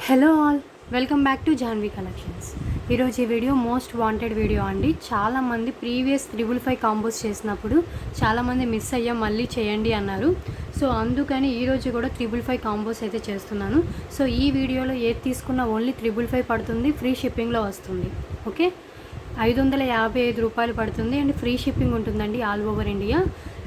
Hello all, welcome back to Janhvi collections. ఈరోజు ఈ video most wanted video అండి. చాలామంది ప్రీవియస్ 555 కాంబోస్ చేసినప్పుడు చాలామంది మిస్ అయ్యా, మళ్ళీ చేయండి అన్నారు. సో అందుకని ఈరోజు కూడా 555 కాంబోస్ అయితే చేస్తున్నాను. సో ఈ వీడియోలో ఏది తీసుకున్నా ఓన్లీ 555 పడుతుంది, ఫ్రీ షిప్పింగ్లో వస్తుంది. ఓకే, 555 రూపాయలు పడుతుంది అండ్ ఫ్రీ షిప్పింగ్ ఉంటుందండి ఆల్ ఓవర్ ఇండియా.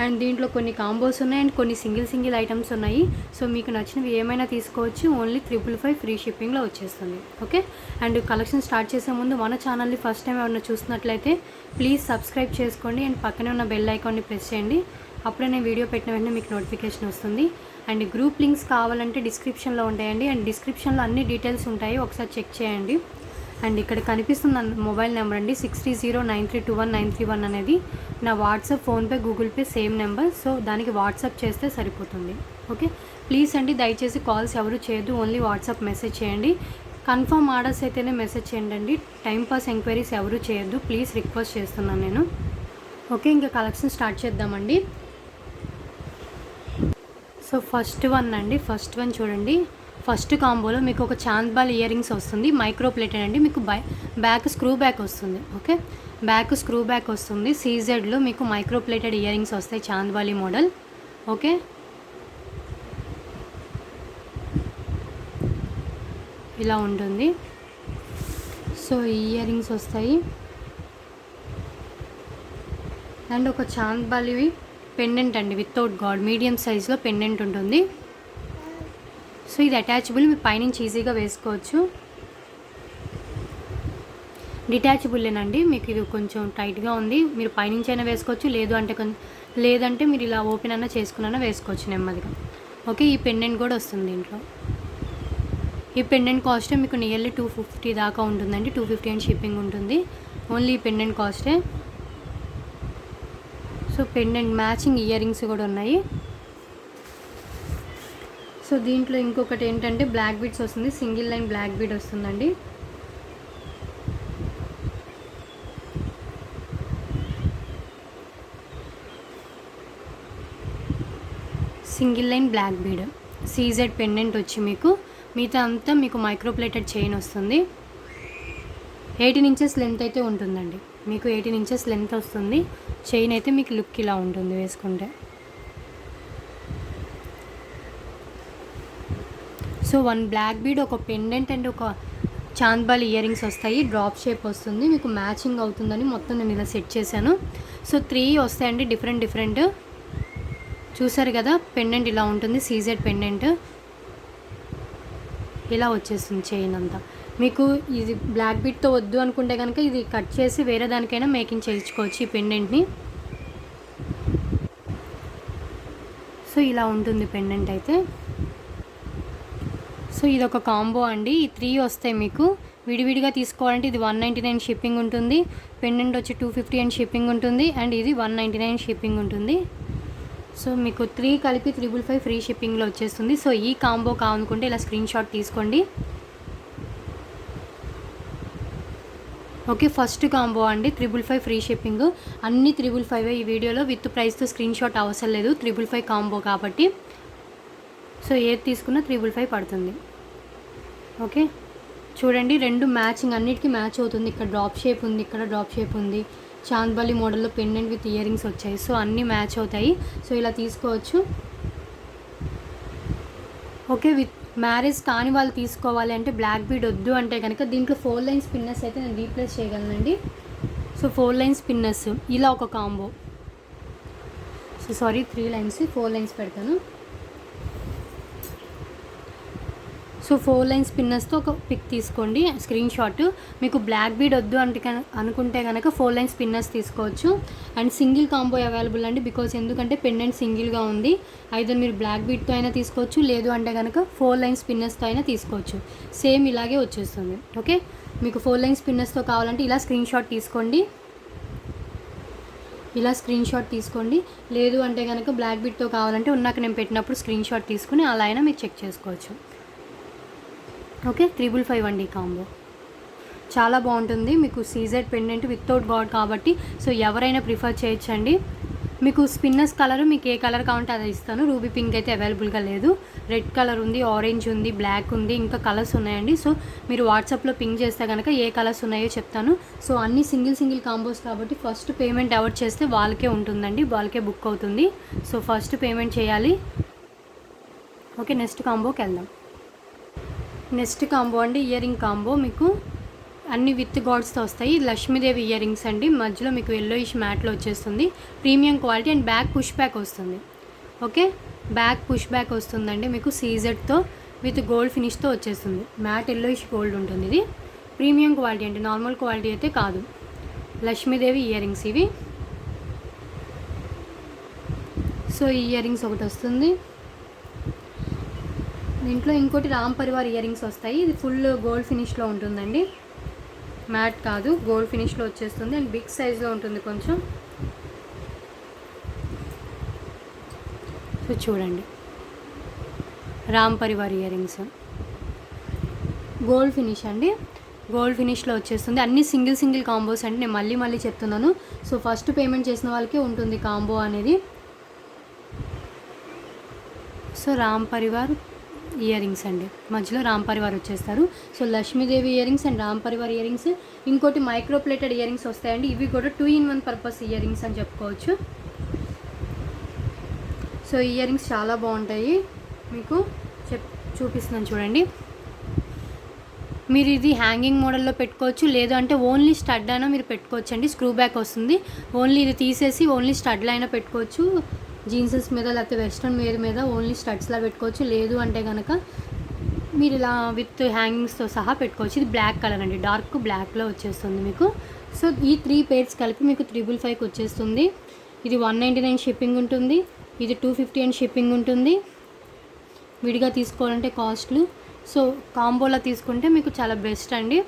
అండ్ దీంట్లో కొన్ని కాంబోస్ ఉన్నాయి అండ్ కొన్ని సింగిల్ ఐటమ్స్ ఉన్నాయి. సో మీకు నచ్చినవి ఏమైనా తీసుకోవచ్చు, ఓన్లీ 555 ఫ్రీ షిప్పింగ్లో వచ్చేస్తుంది. ఓకే, అండ్ కలెక్షన్ స్టార్ట్ చేసే ముందు మన ఛానల్ని ఫస్ట్ టైం ఎవరైనా చూస్తున్నట్లయితే ప్లీజ్ సబ్స్క్రైబ్ చేసుకోండి అండ్ పక్కనే ఉన్న బెల్ ఐకాన్ని ప్రెస్ చేయండి. అప్పుడే నేను వీడియో పెట్టిన వెంటనే మీకు నోటిఫికేషన్ వస్తుంది. అండ్ గ్రూప్ లింక్స్ కావాలంటే డిస్క్రిప్షన్లో ఉంటాయండి. అండ్ డిస్క్రిప్షన్లో అన్ని డీటెయిల్స్ ఉంటాయి, ఒకసారి చెక్ చేయండి. అండ్ ఇక్కడ కనిపిస్తున్న మొబైల్ నెంబర్ అండి 6309321931 అనేది నా WhatsApp, PhonePe, Google pay same number. So దానికి వాట్సాప్ చేస్తే సరిపోతుంది. ఓకే, ప్లీజ్ అండి దయచేసి కాల్స్ ఎవరు చేయొద్దు, ఓన్లీ వాట్సాప్ మెసేజ్ చేయండి. కన్ఫర్మ్ ఆర్డర్స్ అయితేనే మెసేజ్ చేయండి. టైంపాస్ ఎంక్వైరీస్ ఎవరు చేయొద్దు, ప్లీజ్ రిక్వెస్ట్ చేస్తున్నాను నేను. ఓకే, ఇంకా కలెక్షన్ స్టార్ట్ చేద్దామండి. సో ఫస్ట్ వన్ చూడండి. ఫస్ట్ కాంబోలో మీకు ఒక చాంద్బాల్ ఇయర్ రింగ్స్ వస్తుంది, మైక్రో ప్లేటెడ్ అండి. మీకు బ్యాక్ స్క్రూ బ్యాక్ వస్తుంది. ఓకే, బ్యాక్ స్క్రూ బ్యాక్ వస్తుంది. సీజెడ్లో మీకు మైక్రో ప్లేటెడ్ ఇయర్ రింగ్స్ వస్తాయి, చాంద్బాలి మోడల్. ఓకే, ఇలా ఉంటుంది. సో ఈ ఇయర్ రింగ్స్ వస్తాయి అండ్ ఒక చాంద్బాలి పెండెంట్ అండి, వితౌట్ గాడ్, మీడియం సైజులో పెండెంట్ ఉంటుంది. సో ఇది అటాచబుల్, మీరు పైనుంచి ఈజీగా వేసుకోవచ్చు. డిటాచబుల్లేనండి, మీకు ఇది కొంచెం టైట్గా ఉంది, మీరు పైనుంచి అయినా వేసుకోవచ్చు, లేదంటే మీరు ఇలా ఓపెన్ అయినా చేసుకున్నా వేసుకోవచ్చు నెమ్మదిగా. ఓకే, ఈ పెండెంట్ కూడా వస్తుంది దీంట్లో. ఈ పెండెంట్ కాస్టే మీకు నియర్లీ 250 దాకా ఉంటుందండి. 250 అండ్ షిప్పింగ్ ఉంటుంది. ఓన్లీ ఈ పెండెంట్ కాస్టే. So pendant matching ear rings కూడా ఉన్నాయి. సో దీంట్లో ఇంకొకటి ఏంటంటే బ్లాక్ బీడ్స్ వస్తుంది, సింగిల్ లైన్ బ్లాక్ బీడ్ వస్తుందండి. Single line black bead, CZ pendant వచ్చి మీకు మిగతా అంతా మీకు మైక్రోప్లేటెడ్ చైన్ వస్తుంది. 18 ఇంచెస్ లెంత్ అయితే ఉంటుందండి, మీకు 18 ఇంచెస్ లెంత్ వస్తుంది. చైన్ అయితే మీకు లుక్ ఇలా ఉంటుంది వేసుకుంటే. సో వన్ బ్లాక్ బీడ్, ఒక పెండెంట్ అండ్ ఒక చాంద్బాల్ ఇయర్ రింగ్స్ వస్తాయి. డ్రాప్ షేప్ వస్తుంది, మీకు మ్యాచింగ్ అవుతుందని మొత్తం నేను ఇలా సెట్ చేశాను. సో 3 వస్తాయండి, డిఫరెంట్. చూసారు కదా, పెండెంట్ ఇలా ఉంటుంది, సీజెడ్ పెండెంట్ ఇలా వచ్చేస్తుంది. చైన్ అంతా మీకు ఇది బ్లాక్ బీడ్తో వద్దు అనుకుంటే కనుక ఇది కట్ చేసి వేరే దానికైనా మేకింగ్ చేయించుకోవచ్చు ఈ పెండెంట్ని. సో ఇలా ఉంటుంది పెండెంట్ అయితే. సో ఇది ఒక కాంబో అండి. ఈ 3 వస్తాయి మీకు. విడివిడిగా తీసుకోవాలంటే ఇది 199 షిప్పింగ్ ఉంటుంది, పెండెంట్ వచ్చి 250 అండ్ షిప్పింగ్ ఉంటుంది, అండ్ ఇది 199 షిప్పింగ్ ఉంటుంది. సో మీకు 3 కలిపి 555 ఫ్రీ షిప్పింగ్లో వచ్చేస్తుంది. సో ఈ కాంబో కావాలనుకుంటే ఇలా స్క్రీన్ షాట్ తీసుకోండి. ఓకే, ఫస్ట్ కాంబో అండి, 555 ఫ్రీ షిప్పింగ్. అన్ని 555 ఈ వీడియోలో విత్ ప్రైస్తో స్క్రీన్ షాట్ అవసరం లేదు, 555 కాంబో కాబట్టి. సో ఏది తీసుకున్నా 555 పడుతుంది. ఓకే, చూడండి, 2 మ్యాచింగ్, అన్నిటికీ మ్యాచ్ అవుతుంది. ఇక్కడ డ్రాప్ షేప్ ఉంది, ఇక్కడ డ్రాప్ షేప్ ఉంది. చాంద్బాలి మోడల్లో పెండెంట్ విత్ ఇయర్ రింగ్స్ వచ్చాయి. సో అన్నీ మ్యాచ్ అవుతాయి. సో ఇలా తీసుకోవచ్చు. ఓకే, విత్ మ్యారేజ్ కాని వాళ్ళు తీసుకోవాలి అంటే బ్లాక్ బీడ్ వద్దు అంటే కనుక దీంట్లో 4 లైన్ స్పిన్నర్స్ అయితే నేను రీప్లేస్ చేయగలనండి. సో 4 లైన్ స్పిన్నర్స్ ఇలా ఒక కాంబో. సో 3 లైన్స్, 4 లైన్స్ పెడతాను. సో 4 లైన్ స్పిన్నర్స్తో ఒక పిక్ తీసుకోండి, స్క్రీన్ షాట్. మీకు బ్లాక్ బీడ్ వద్దు అంటే అనుకుంటే కనుక 4 లైన్ స్పిన్నర్స్ తీసుకోవచ్చు. అండ్ సింగిల్ కాంబో అవైలబుల్ అండి, బికాజ్ ఎందుకంటే పెండెంట్ సింగిల్గా ఉంది. ఐదర్ మీరు బ్లాక్ బీడ్తో అయినా తీసుకోవచ్చు, లేదు అంటే కనుక 4 లైన్ స్పిన్నర్స్తో అయినా తీసుకోవచ్చు. సేమ్ ఇలాగే వచ్చేస్తుంది. ఓకే, మీకు 4 లైన్ స్పిన్నర్స్తో కావాలంటే ఇలా స్క్రీన్ షాట్ తీసుకోండి. లేదు అంటే కనుక బ్లాక్ బీడ్తో కావాలంటే ఉన్నాక నేను పెట్టినప్పుడు స్క్రీన్ షాట్ తీసుకుని అలా అయినా మీరు చెక్ చేసుకోవచ్చు. ఓకే, 555 అండి కాంబో, చాలా బాగుంటుంది. మీకు సీజెడ్ పెండెంట్ వితౌట్ గాడ్ కాబట్టి సో ఎవరైనా ప్రిఫర్ చేయొచ్చండి. మీకు స్పిన్నర్స్ కలర్ మీకు ఏ కలర్ కావాలంటే అది ఇస్తాను. రూబీ పింక్ అయితే అవైలబుల్గా లేదు. రెడ్ కలర్ ఉంది, ఆరెంజ్ ఉంది, బ్లాక్ ఉంది, ఇంకా కలర్స్ ఉన్నాయండి. సో మీరు వాట్సాప్లో పింక్ చేస్తే కనుక ఏ కలర్స్ ఉన్నాయో చెప్తాను. సో అన్ని సింగిల్ కాంబోస్ కాబట్టి ఫస్ట్ పేమెంట్ ఎవరు చేస్తే వాళ్ళకే ఉంటుందండి, వాళ్ళకే బుక్ అవుతుంది. సో ఫస్ట్ పేమెంట్ చేయాలి. ఓకే, నెక్స్ట్ కాంబోకి వెళ్దాం. నెక్స్ట్ కాంబో అండి ఇయర్ రింగ్ కాంబో. మీకు అన్ని విత్ గాడ్స్తో వస్తాయి. లక్ష్మీదేవి ఇయర్ రింగ్స్ అండి. మధ్యలో మీకు ఎల్లోయిష్ మ్యాట్లో వచ్చేస్తుంది. Premium quality and back push back వస్తుంది. ఓకే, బ్యాక్ పుష్ బ్యాక్ వస్తుందండి. మీకు సీజెడ్తో విత్ గోల్డ్ ఫినిష్తో వచ్చేస్తుంది. మ్యాట్ ఎల్లోయిష్ గోల్డ్ ఉంటుంది. ఇది ప్రీమియం క్వాలిటీ అండి, నార్మల్ క్వాలిటీ అయితే కాదు. లక్ష్మీదేవి ఇయర్ రింగ్స్ ఇవి. సో ఈ ఇయర్ రింగ్స్ ఒకటి వస్తుంది. దీంట్లో ఇంకోటి రామ్ పరివార్ ఇయర్ రింగ్స్ వస్తాయి. ఇది ఫుల్ గోల్డ్ ఫినిష్లో ఉంటుందండి, మ్యాట్ కాదు, గోల్డ్ ఫినిష్లో వచ్చేస్తుంది. అండ్ బిగ్ సైజ్లో ఉంటుంది కొంచెం. సో చూడండి, Ram Parivar ear rings gold finish అండి, గోల్డ్ ఫినిష్లో వచ్చేస్తుంది. అన్ని సింగిల్ కాంబోస్ అండి, నేను మళ్ళీ చెప్తున్నాను. సో ఫస్ట్ పేమెంట్ చేసిన వాళ్ళకే ఉంటుంది కాంబో అనేది. So Ram Parivar ear rings అండి, మధ్యలో రామ్ పరివార్ వచ్చేస్తారు. So Lakshmidevi ear rings and Ram Parivar ear rings. ఇంకోటి మైక్రో ప్లేటెడ్ ఇయర్ రింగ్స్ వస్తాయండి. ఇవి కూడా 2-in-1 పర్పస్ ఇయర్ రింగ్స్ అని చెప్పుకోవచ్చు. సో ఇయర్ రింగ్స్ చాలా బాగుంటాయి. మీకు చూపిస్తున్నాను చూడండి. మీరు ఇది హ్యాంగింగ్ మోడల్లో పెట్టుకోవచ్చు, లేదు అంటే ఓన్లీ స్టడ్ అయినా మీరు పెట్టుకోవచ్చు అండి. స్క్రూ బ్యాక్ వస్తుంది. ఓన్లీ ఇది తీసేసి ఓన్లీ స్టడ్లో అయినా పెట్టుకోవచ్చు. జీన్సెస్ మీద లేకపోతే వెస్ట్రన్ వేర్ మీద ఓన్లీ స్టడ్స్లా పెట్టుకోవచ్చు. లేదు అంటే కనుక మీరు ఇలా విత్ హ్యాంగింగ్స్తో సహా పెట్టుకోవచ్చు. ఇది బ్లాక్ కలర్ అండి, డార్క్ బ్లాక్లో వచ్చేస్తుంది మీకు. సో ఈ 3 pairs కలిపి మీకు 555కి వచ్చేస్తుంది. ఇది 199 షిప్పింగ్ ఉంటుంది. ఇది 250 అని షిప్పింగ్ ఉంటుంది. విడిగా తీసుకోవాలంటే కాస్ట్లు. సో కాంబోలో తీసుకుంటే మీకు చాలా బెస్ట్ అండి.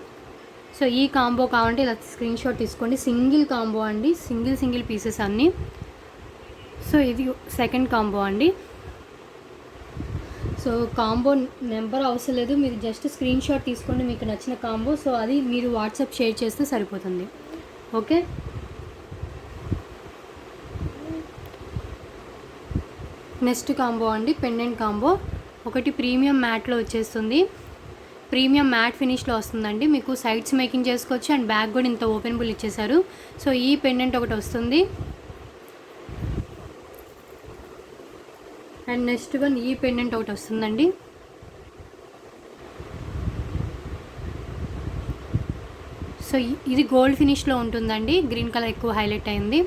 సో ఈ కాంబో కావాలంటే ఇలా స్క్రీన్ షాట్ తీసుకోండి. సింగిల్ కాంబో అండి, సింగిల్ పీసెస్ అన్నీ. సో ఇది సెకండ్ కాంబో అండి. సో కాంబో నెంబర్ అవసరం లేదు, మీరు జస్ట్ స్క్రీన్ షాట్ తీసుకోండి మీకు నచ్చిన కాంబో. సో అది మీరు వాట్సాప్ షేర్ చేస్తే సరిపోతుంది. ఓకే, నెక్స్ట్ కాంబో అండి పెండెంట్ కాంబో. ఒకటి ప్రీమియం మ్యాట్లో వచ్చేస్తుంది. ప్రీమియం మ్యాట్ ఫినిష్లో వస్తుందండి. మీకు సైడ్స్ మేకింగ్ చేసుకోవచ్చు అండ్ బ్యాక్ కూడా ఇంత ఓపెనబుల్ ఇచ్చేసారు. సో ఈ పెండెంట్ ఒకటి వస్తుంది. అండ్ నెక్స్ట్ వన్ ఈ పెండెంట్ ఒకటి వస్తుందండి. సో ఇది గోల్డ్ ఫినిష్లో ఉంటుందండి. గ్రీన్ కలర్ ఎక్కువ హైలైట్ అయింది.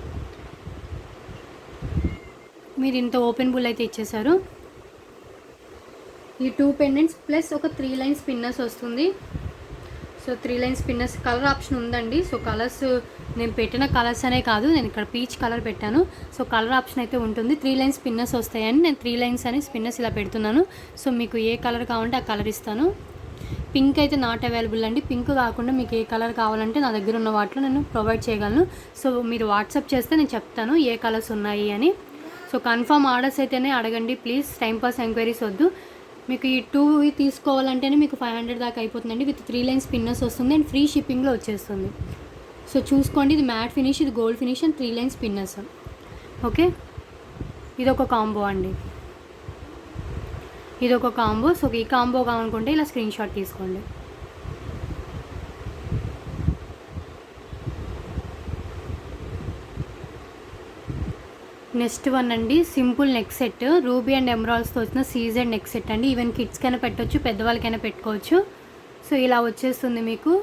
మీరు ఇంత ఓపెన్ బుల్ అయితే ఇచ్చేసారు. ఈ 2 పెండెంట్స్ ప్లస్ ఒక 3 లైన్ స్పిన్నర్స్ వస్తుంది. So 3 line spinners colour option ఉందండి. సో కలర్స్ నేను పెట్టిన కలర్స్ అనే కాదు, నేను ఇక్కడ పీచ్ కలర్ పెట్టాను. సో కలర్ ఆప్షన్ అయితే ఉంటుంది. 3 లైన్ స్పిన్నర్స్ వస్తాయని నేను 3 లైన్స్ అని స్పిన్నర్స్ ఇలా పెడుతున్నాను. సో మీకు ఏ కలర్ కావాలంటే ఆ కలర్ ఇస్తాను. పింక్ అయితే నాట్ అవైలబుల్ అండి. పింక్ కాకుండా మీకు ఏ కలర్ కావాలంటే నా దగ్గర ఉన్న వాటిలో నేను ప్రొవైడ్ చేయగలను. సో మీరు వాట్సాప్ చేస్తే నేను చెప్తాను ఏ కలర్స్ ఉన్నాయి అని. సో కన్ఫర్మ్ ఆర్డర్స్ అయితేనే అడగండి ప్లీజ్, టైంపాస్ ఎంక్వైరీస్ వద్దు. మీకు ఈ 2 తీసుకోవాలంటేనే మీకు 500 దాకా అయిపోతుందండి. విత్ 3 లైన్ స్పిన్నర్స్ వస్తుంది అండ్ ఫ్రీ షిప్పింగ్లో వచ్చేస్తుంది. సో చూసుకోండి, ఇది మ్యాట్ ఫినిష్, ఇది gold finish and 3 line spinners. Okay, ఇదొక కాంబో అండి, ఇదొక కాంబో. సో ఈ కాంబో కావాలనుకుంటే ఇలా స్క్రీన్ షాట్ తీసుకోండి. నెక్స్ట్ వన్ అండి simple neck set, ruby and ఎమరాల్స్తో వచ్చిన సీజెడ్ నెక్ సెట్ అండి. ఈవెన్ కిడ్స్కైనా పెట్టవచ్చు, పెద్దవాళ్ళకైనా పెట్టుకోవచ్చు. సో ఇలా వచ్చేస్తుంది మీకు.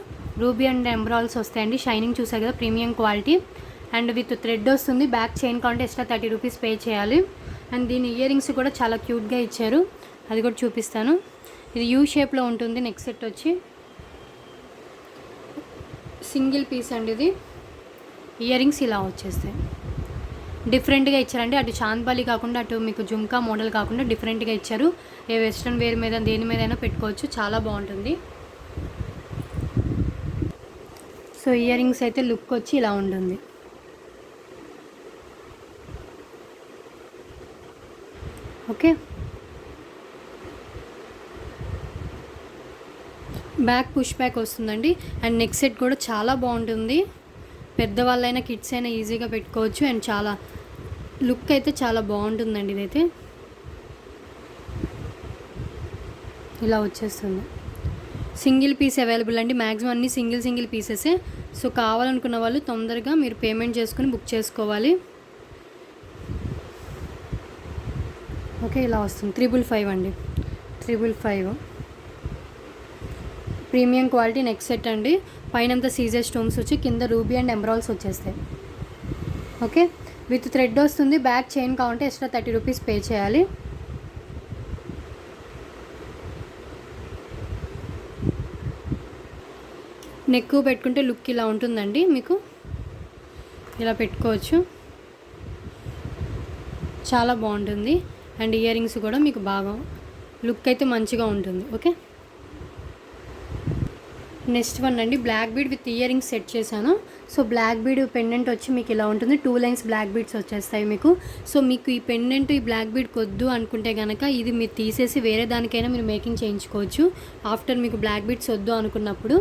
రూబీ అండ్ ఎమరాల్స్ వస్తాయండి. షైనింగ్ చూసారు కదా, premium quality and with thread వస్తుంది. బ్యాక్ చైన్ కావాలంటే ఎక్స్ట్రా 30 రూపీస్ పే చేయాలి. అండ్ దీని ఇయర్ రింగ్స్ కూడా చాలా క్యూట్గా ఇచ్చారు, అది కూడా చూపిస్తాను. ఇది యూ షేప్లో ఉంటుంది. నెక్ సెట్ వచ్చి సింగిల్ పీస్ అండి. ఇది ఇయర్ రింగ్స్ ఇలా వచ్చేస్తాయి. డిఫరెంట్గా ఇచ్చారండి. అటు చాంద్బాలి కాకుండా అటు మీకు జుమ్కా మోడల్ కాకుండా డిఫరెంట్గా ఇచ్చారు. ఏ వెస్ట్రన్ వేర్ మీద దేని మీదైనా పెట్టుకోవచ్చు, చాలా బాగుంటుంది. సో ఇయర్ రింగ్స్ అయితే లుక్ వచ్చి ఇలా ఉంటుంది. ఓకే, బ్యాక్ పుష్ బ్యాక్ వస్తుందండి. అండ్ నెక్ సెట్ కూడా చాలా బాగుంటుంది. పెద్దవాళ్ళైనా కిడ్స్ అయినా ఈజీగా పెట్టుకోవచ్చు. అండ్ చాలా లుక్ అయితే చాలా బాగుంటుందండి. ఇదైతే ఇలా వచ్చేస్తుంది. సింగిల్ పీస్ అవైలబుల్ అండి. మ్యాక్సిమం అన్నీ సింగిల్ పీసెసే. సో కావాలనుకున్న వాళ్ళు తొందరగా మీరు పేమెంట్ చేసుకుని బుక్ చేసుకోవాలి. ఓకే, ఇలా వస్తుంది. 555 అండి. 555 ప్రీమియం క్వాలిటీ నెక్ సెట్ అండి. పైనంతా సీజర్ స్టోన్స్ వచ్చి కింద రూబీ అండ్ ఎమరాల్డ్స్ వచ్చేస్తాయి. ఓకే, విత్ థ్రెడ్ వస్తుంది. బ్యాక్ చైన్ కావాలంటే ఎక్స్ట్రా 30 రూపీస్ పే చేయాలి. నెక్ పెట్టుకుంటే లుక్ ఇలా ఉంటుందండి. మీకు ఇలా పెట్టుకోవచ్చు, చాలా బాగుంటుంది. అండ్ ఇయర్ రింగ్స్ కూడా మీకు బాగా లుక్ అయితే మంచిగా ఉంటుంది. ఓకే, నెక్స్ట్ వన్ అండి, black bead with ear rings set చేశాను. సో బ్లాక్ బీడ్ పెండెంట్ వచ్చి మీకు ఇలా ఉంటుంది. 2 లైన్స్ బ్లాక్ బీడ్స్ వచ్చేస్తాయి మీకు. సో మీకు ఈ పెండెంట్ ఈ బ్లాక్ బీడ్ కొద్దు అనుకుంటే కనుక ఇది మీరు తీసేసి వేరే దానికైనా మీరు మేకింగ్ చేయించుకోవచ్చు ఆఫ్టర్ మీకు బ్లాక్ బీడ్స్ వద్దు అనుకున్నప్పుడు.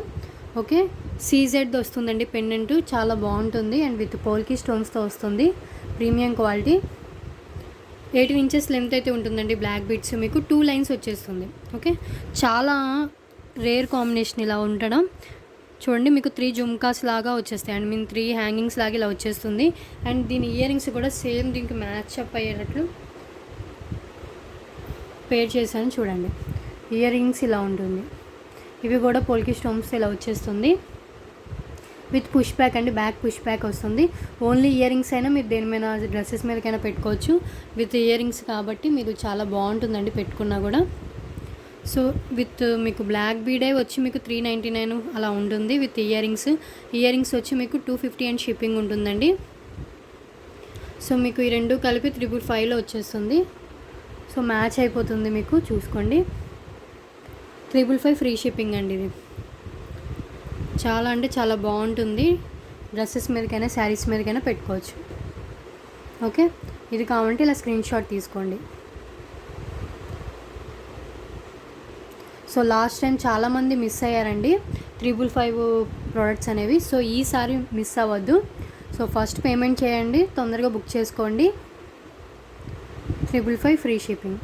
ఓకే, సీజెడ్ వస్తుందండి పెండెంట్, చాలా బాగుంటుంది. అండ్ విత్ పోల్కి స్టోన్స్తో వస్తుంది. Premium quality. 18 ఇంచెస్ లెంత్ అయితే ఉంటుందండి బ్లాక్ బీడ్స్. మీకు 2 లైన్స్ వచ్చేస్తుంది. ఓకే, చాలా రేర్ కాంబినేషన్ ఇలా ఉండడం. చూడండి, మీకు 3 జుమ్కాస్ లాగా వచ్చేస్తాయి. అండ్ మీన్ 3 హ్యాంగింగ్స్ లాగా ఇలా వచ్చేస్తుంది. అండ్ దీని ఇయర్ రింగ్స్ కూడా సేమ్ దీనికి మ్యాచ్ అప్ అయ్యేటట్లు పేర్ చేశాను. చూడండి, ఇయర్ రింగ్స్ ఇలా ఉంటుంది. ఇవి కూడా పోల్కి స్టోన్స్ ఇలా వచ్చేస్తుంది. విత్ పుష్ బ్యాక్ అండి, బ్యాక్ పుష్ బ్యాక్ వస్తుంది. ఓన్లీ ఇయర్ రింగ్స్ అయినా మీరు దేని మీద డ్రెస్సెస్ మీదకైనా పెట్టుకోవచ్చు. విత్ ఇయర్ రింగ్స్ కాబట్టి మీరు చాలా బాగుంటుందండి పెట్టుకున్నా కూడా. సో విత్ మీకు బ్లాక్ బీడే వచ్చి మీకు 399 అలా ఉంటుంది. విత్ ఇయర్ రింగ్స్ వచ్చి మీకు 250 అండ్ షిప్పింగ్ ఉంటుందండి. సో మీకు ఈ రెండు కలిపి 555లో వచ్చేస్తుంది. సో మ్యాచ్ అయిపోతుంది మీకు, చూసుకోండి. 555 ఫ్రీ షిప్పింగ్ అండి. ఇది చాలా అంటే చాలా బాగుంటుంది. డ్రెస్సెస్ మీదకైనా శారీస్ మీదకైనా పెట్టుకోవచ్చు. ఓకే, ఇది కావాలంటే ఇలా స్క్రీన్ షాట్ తీసుకోండి. సో లాస్ట్ టైం చాలామంది మిస్ అయ్యారండి 555 ప్రోడక్ట్స్ అనేవి. సో ఈసారి మిస్ అవ్వద్దు. సో ఫస్ట్ పేమెంట్ చేయండి, తొందరగా బుక్ చేసుకోండి. 555 ఫ్రీ షిప్పింగ్.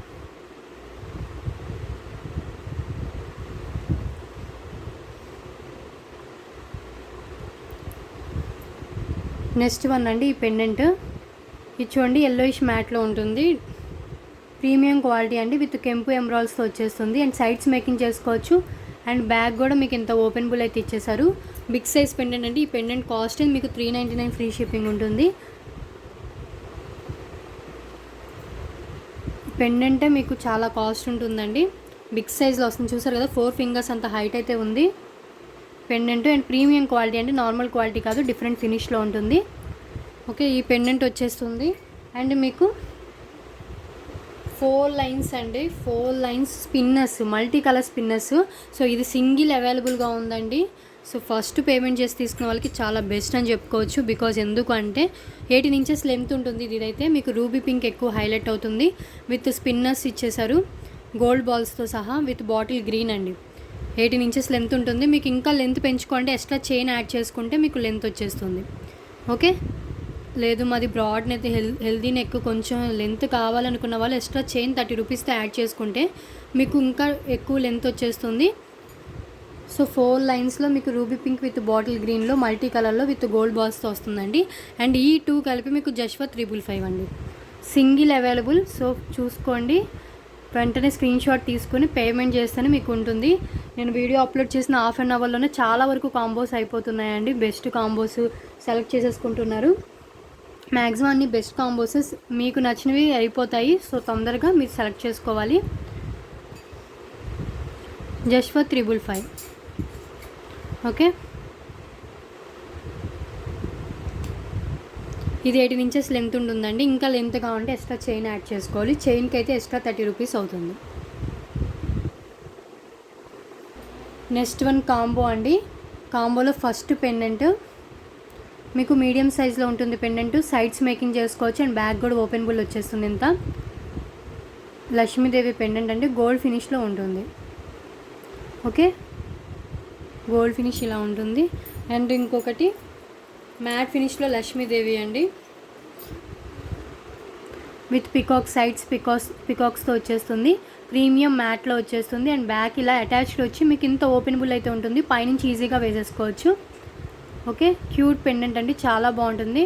నెక్స్ట్ వన్ అండి, ఈ పెండెంట్. ఇది చూడండి, ఎల్లోయిష్ మ్యాట్లో ఉంటుంది. ప్రీమియం క్వాలిటీ అండి. విత్ కెంపు ఎమరాల్డ్స్తో వచ్చేస్తుంది. అండ్ సైడ్స్ మేకింగ్ చేసుకోవచ్చు. అండ్ బ్యాగ్ కూడా మీకు ఇంత ఓపెనబుల్ అయితే ఇచ్చేసారు. బిగ్ సైజ్ పెండెంట్ అండి. ఈ పెండెంట్ కాస్ట్ మీకు 399 ఫ్రీ షిప్పింగ్ ఉంటుంది. పెండెంటే మీకు చాలా కాస్ట్ ఉంటుందండి. బిగ్ సైజ్లో వస్తుంది, చూసారు కదా, 4 ఫింగర్స్ అంత హైట్ అయితే ఉంది పెండెంట్. అండ్ ప్రీమియం క్వాలిటీ అండి, నార్మల్ క్వాలిటీ కాదు, డిఫరెంట్ ఫినిష్లో ఉంటుంది. ఓకే, ఈ పెండెంట్ వచ్చేస్తుంది. అండ్ మీకు 4 లైన్స్ అండి, 4 lines spinners, multi colour spinners. So ఇది సింగిల్ అవైలబుల్గా ఉందండి. సో ఫస్ట్ పేమెంట్ చేసి తీసుకున్న వాళ్ళకి చాలా బెస్ట్ అని చెప్పుకోవచ్చు. బికాజ్ ఎందుకంటే 18 ఇంచెస్ లెంత్ ఉంటుంది. ఇదైతే మీకు రూబీ పింక్ ఎక్కువ హైలైట్ అవుతుంది. విత్ స్పిన్నర్స్ ఇచ్చేసారు గోల్డ్ బాల్స్తో సహా. విత్ బాటిల్ గ్రీన్ అండి. 18 ఇంచెస్ లెంత్ ఉంటుంది. మీకు ఇంకా లెంత్ పెంచుకుంటే ఎక్స్ట్రా చైన్ యాడ్ చేసుకుంటే మీకు లెంత్ వచ్చేస్తుంది. ఓకే, లేదు మాది బ్రాడ్ నెక్, హెల్దీ నెక్, కొంచెం లెంత్ కావాలనుకున్న వాళ్ళు ఎక్స్ట్రా చైన్ 30 రూపీస్తో యాడ్ చేసుకుంటే మీకు ఇంకా ఎక్కువ లెంత్ వచ్చేస్తుంది. సో 4 లైన్స్లో మీకు రూబీ పింక్ విత్ బాటిల్ గ్రీన్లో మల్టీ కలర్లో విత్ గోల్డ్ బాల్స్తో వస్తుందండి. అండ్ ఈ 2 కలిపి మీకు జస్ట్ ఫర్ 555 అండి. Single available. సో చూసుకోండి, వెంటనే స్క్రీన్ షాట్ తీసుకుని పేమెంట్ చేస్తేనే మీకు ఉంటుంది. నేను వీడియో అప్లోడ్ చేసిన హాఫ్ అన్ అవర్లోనే చాలా వరకు కాంబోస్ అయిపోతున్నాయండి. బెస్ట్ కాంబోస్ సెలెక్ట్ చేసేసుకుంటున్నారు. మ్యాక్సిమం అన్ని బెస్ట్ కాంబోసెస్ మీకు నచ్చినవి అయిపోతాయి. సో తొందరగా మీరు సెలెక్ట్ చేసుకోవాలి. Just for 555. ఓకే, ఇది 18 ఇంచెస్ లెంత్ ఉంటుందండి. ఇంకా లెంత్ కావాలంటే ఎక్స్ట్రా చైన్ యాడ్ చేసుకోవాలి. చైన్కి అయితే ఎక్స్ట్రా 30 రూపీస్ అవుతుంది. నెక్స్ట్ వన్ కాంబో అండి. కాంబోలో ఫస్ట్ పెండెంట్ మీకు మీడియం సైజ్లో ఉంటుంది. పెండెంట్ సైడ్స్ మేకింగ్ చేసుకోవచ్చు. అండ్ బ్యాగ్ కూడా ఓపెనబుల్ వచ్చేస్తుంది. ఇంత లక్ష్మీదేవి పెండెంట్ అండి, గోల్డ్ ఫినిష్లో ఉంటుంది. ఓకే, గోల్డ్ ఫినిష్ ఇలా ఉంటుంది. అండ్ ఇంకొకటి మ్యాట్ ఫినిష్లో లక్ష్మీదేవి అండి. విత్ పికాక్ సైడ్స్ పికాక్స్తో వచ్చేస్తుంది. ప్రీమియం మ్యాట్లో వచ్చేస్తుంది. అండ్ బ్యాక్ ఇలా అటాచ్డ్ వచ్చి మీకు ఇంత ఓపెనబుల్ అయితే ఉంటుంది. పైనుంచి ఈజీగా వేసేసుకోవచ్చు. ఓకే, క్యూట్ పెండెంట్ అండి, చాలా బాగుంటుంది.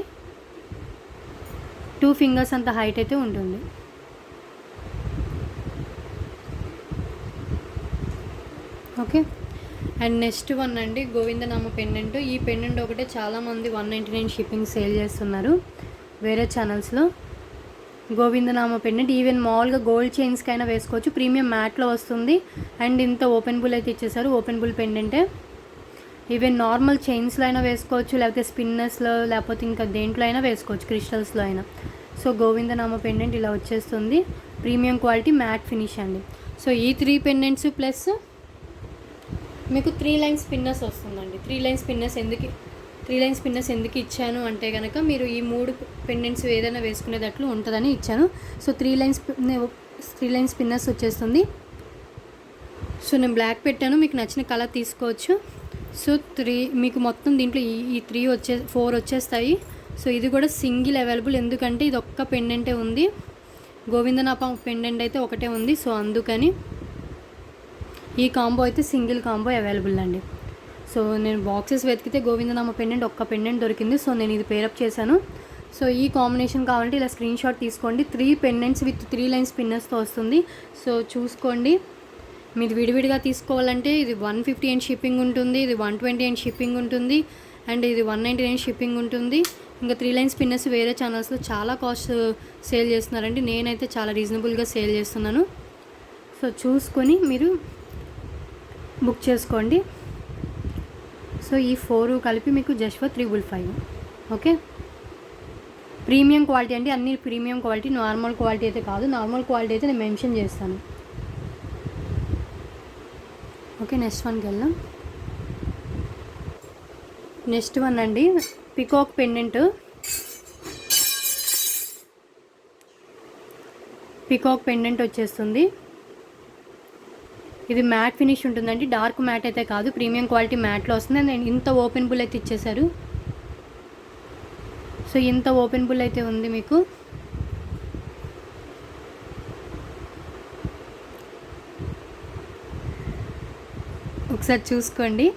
2 ఫింగర్స్ అంత హైట్ అయితే ఉంటుంది. ఓకే, అండ్ నెక్స్ట్ వన్ అండి గోవిందనామ పెండెంట్. ఈ పెండెంట్ ఒకటే చాలామంది 199 షిప్పింగ్ సేల్ చేస్తున్నారు వేరే ఛానల్స్లో. గోవిందనామ పెండెంట్ ఈవెన్ మామూలుగా గోల్డ్ చైన్స్కైనా వేసుకోవచ్చు. ప్రీమియం మ్యాట్లో వస్తుంది. అండ్ ఇంత ఓపెనబుల్ అయితే ఇచ్చేసారు. ఓపెనబుల్ పెండెంటే. ఈవెన్ నార్మల్ చైన్స్లో అయినా వేసుకోవచ్చు, లేకపోతే స్పిన్నర్స్లో, లేకపోతే ఇంకా దేంట్లో అయినా వేసుకోవచ్చు, క్రిస్టల్స్లో అయినా. సో గోవిందనామ పెండెంట్ ఇలా వచ్చేస్తుంది. ప్రీమియం క్వాలిటీ మ్యాట్ ఫినిష్ అండి. సో ఈ 3 పెండెంట్స్ ప్లస్ మీకు 3 లైన్ స్పిన్నర్స్ వస్తుందండి. 3 లైన్ స్పిన్నర్స్ ఎందుకు ఇచ్చాను అంటే కనుక మీరు ఈ 3 పెండెంట్స్ ఏదైనా వేసుకునేటట్లు ఉంటుందని ఇచ్చాను. సో 3 లైన్ స్పిన్నర్స్ వచ్చేస్తుంది. సో నేను బ్లాక్ పెట్టాను, మీకు నచ్చిన కలర్ తీసుకోవచ్చు. సో మీకు మొత్తం దీంట్లో ఈ 4 వచ్చేస్తాయి. సో ఇది కూడా సింగిల్ అవైలబుల్, ఎందుకంటే ఇది ఒక్క పెండెంటే ఉంది. గోవిందనామ పెండెంట్ అయితే ఒకటే ఉంది. సో అందుకని ఈ కాంబో అయితే సింగిల్ కాంబో అవైలబుల్ అండి. సో నేను బాక్సెస్ వెతికితే గోవిందనామ పెండెంట్ ఒక్క పెండెంట్ దొరికింది. సో నేను ఇది పేరప్ చేశాను. సో ఈ కాంబినేషన్ కావాలంటే ఇలా స్క్రీన్ షాట్ తీసుకోండి. 3 పెండెంట్స్ విత్ 3 లైన్ స్పిన్నర్స్తో వస్తుంది. సో చూసుకోండి. మీరు విడివిడిగా తీసుకోవాలంటే ఇది 150 అండ్ షిప్పింగ్ ఉంటుంది, ఇది 120 అండ్ షిప్పింగ్ ఉంటుంది, అండ్ ఇది 199 షిప్పింగ్ ఉంటుంది. ఇంకా 3 లైన్ స్పిన్నర్స్ వేరే ఛానల్స్లో చాలా కాస్ట్ సేల్ చేస్తున్నారండి. నేనైతే చాలా రీజనబుల్గా సేల్ చేస్తున్నాను. సో చూసుకొని మీరు బుక్ చేసుకోండి. సో ఈ 4 కలిపి మీకు just for 355. Okay, premium quality అండి, అన్ని ప్రీమియం క్వాలిటీ, నార్మల్ క్వాలిటీ అయితే కాదు. నార్మల్ క్వాలిటీ అయితే నేను మెన్షన్ చేస్తాను. ఓకే, నెక్స్ట్ వన్కి వెళ్దాం. నెక్స్ట్ వన్ అండి పికాక్ పెండెంట్. పికాక్ పెండెంట్ వచ్చేస్తుంది. ఇది మ్యాట్ ఫినిష్ ఉంటుందండి, డార్క్ మ్యాట్ అయితే కాదు, ప్రీమియం క్వాలిటీ మ్యాట్లో వస్తుంది. నేను ఇంత ఓపెనబుల్ అయితే ఇచ్చేసారు. సో ఇంత ఓపెనబుల్ అయితే ఉంది మీకు. ఒకసారి చూసుకోండి,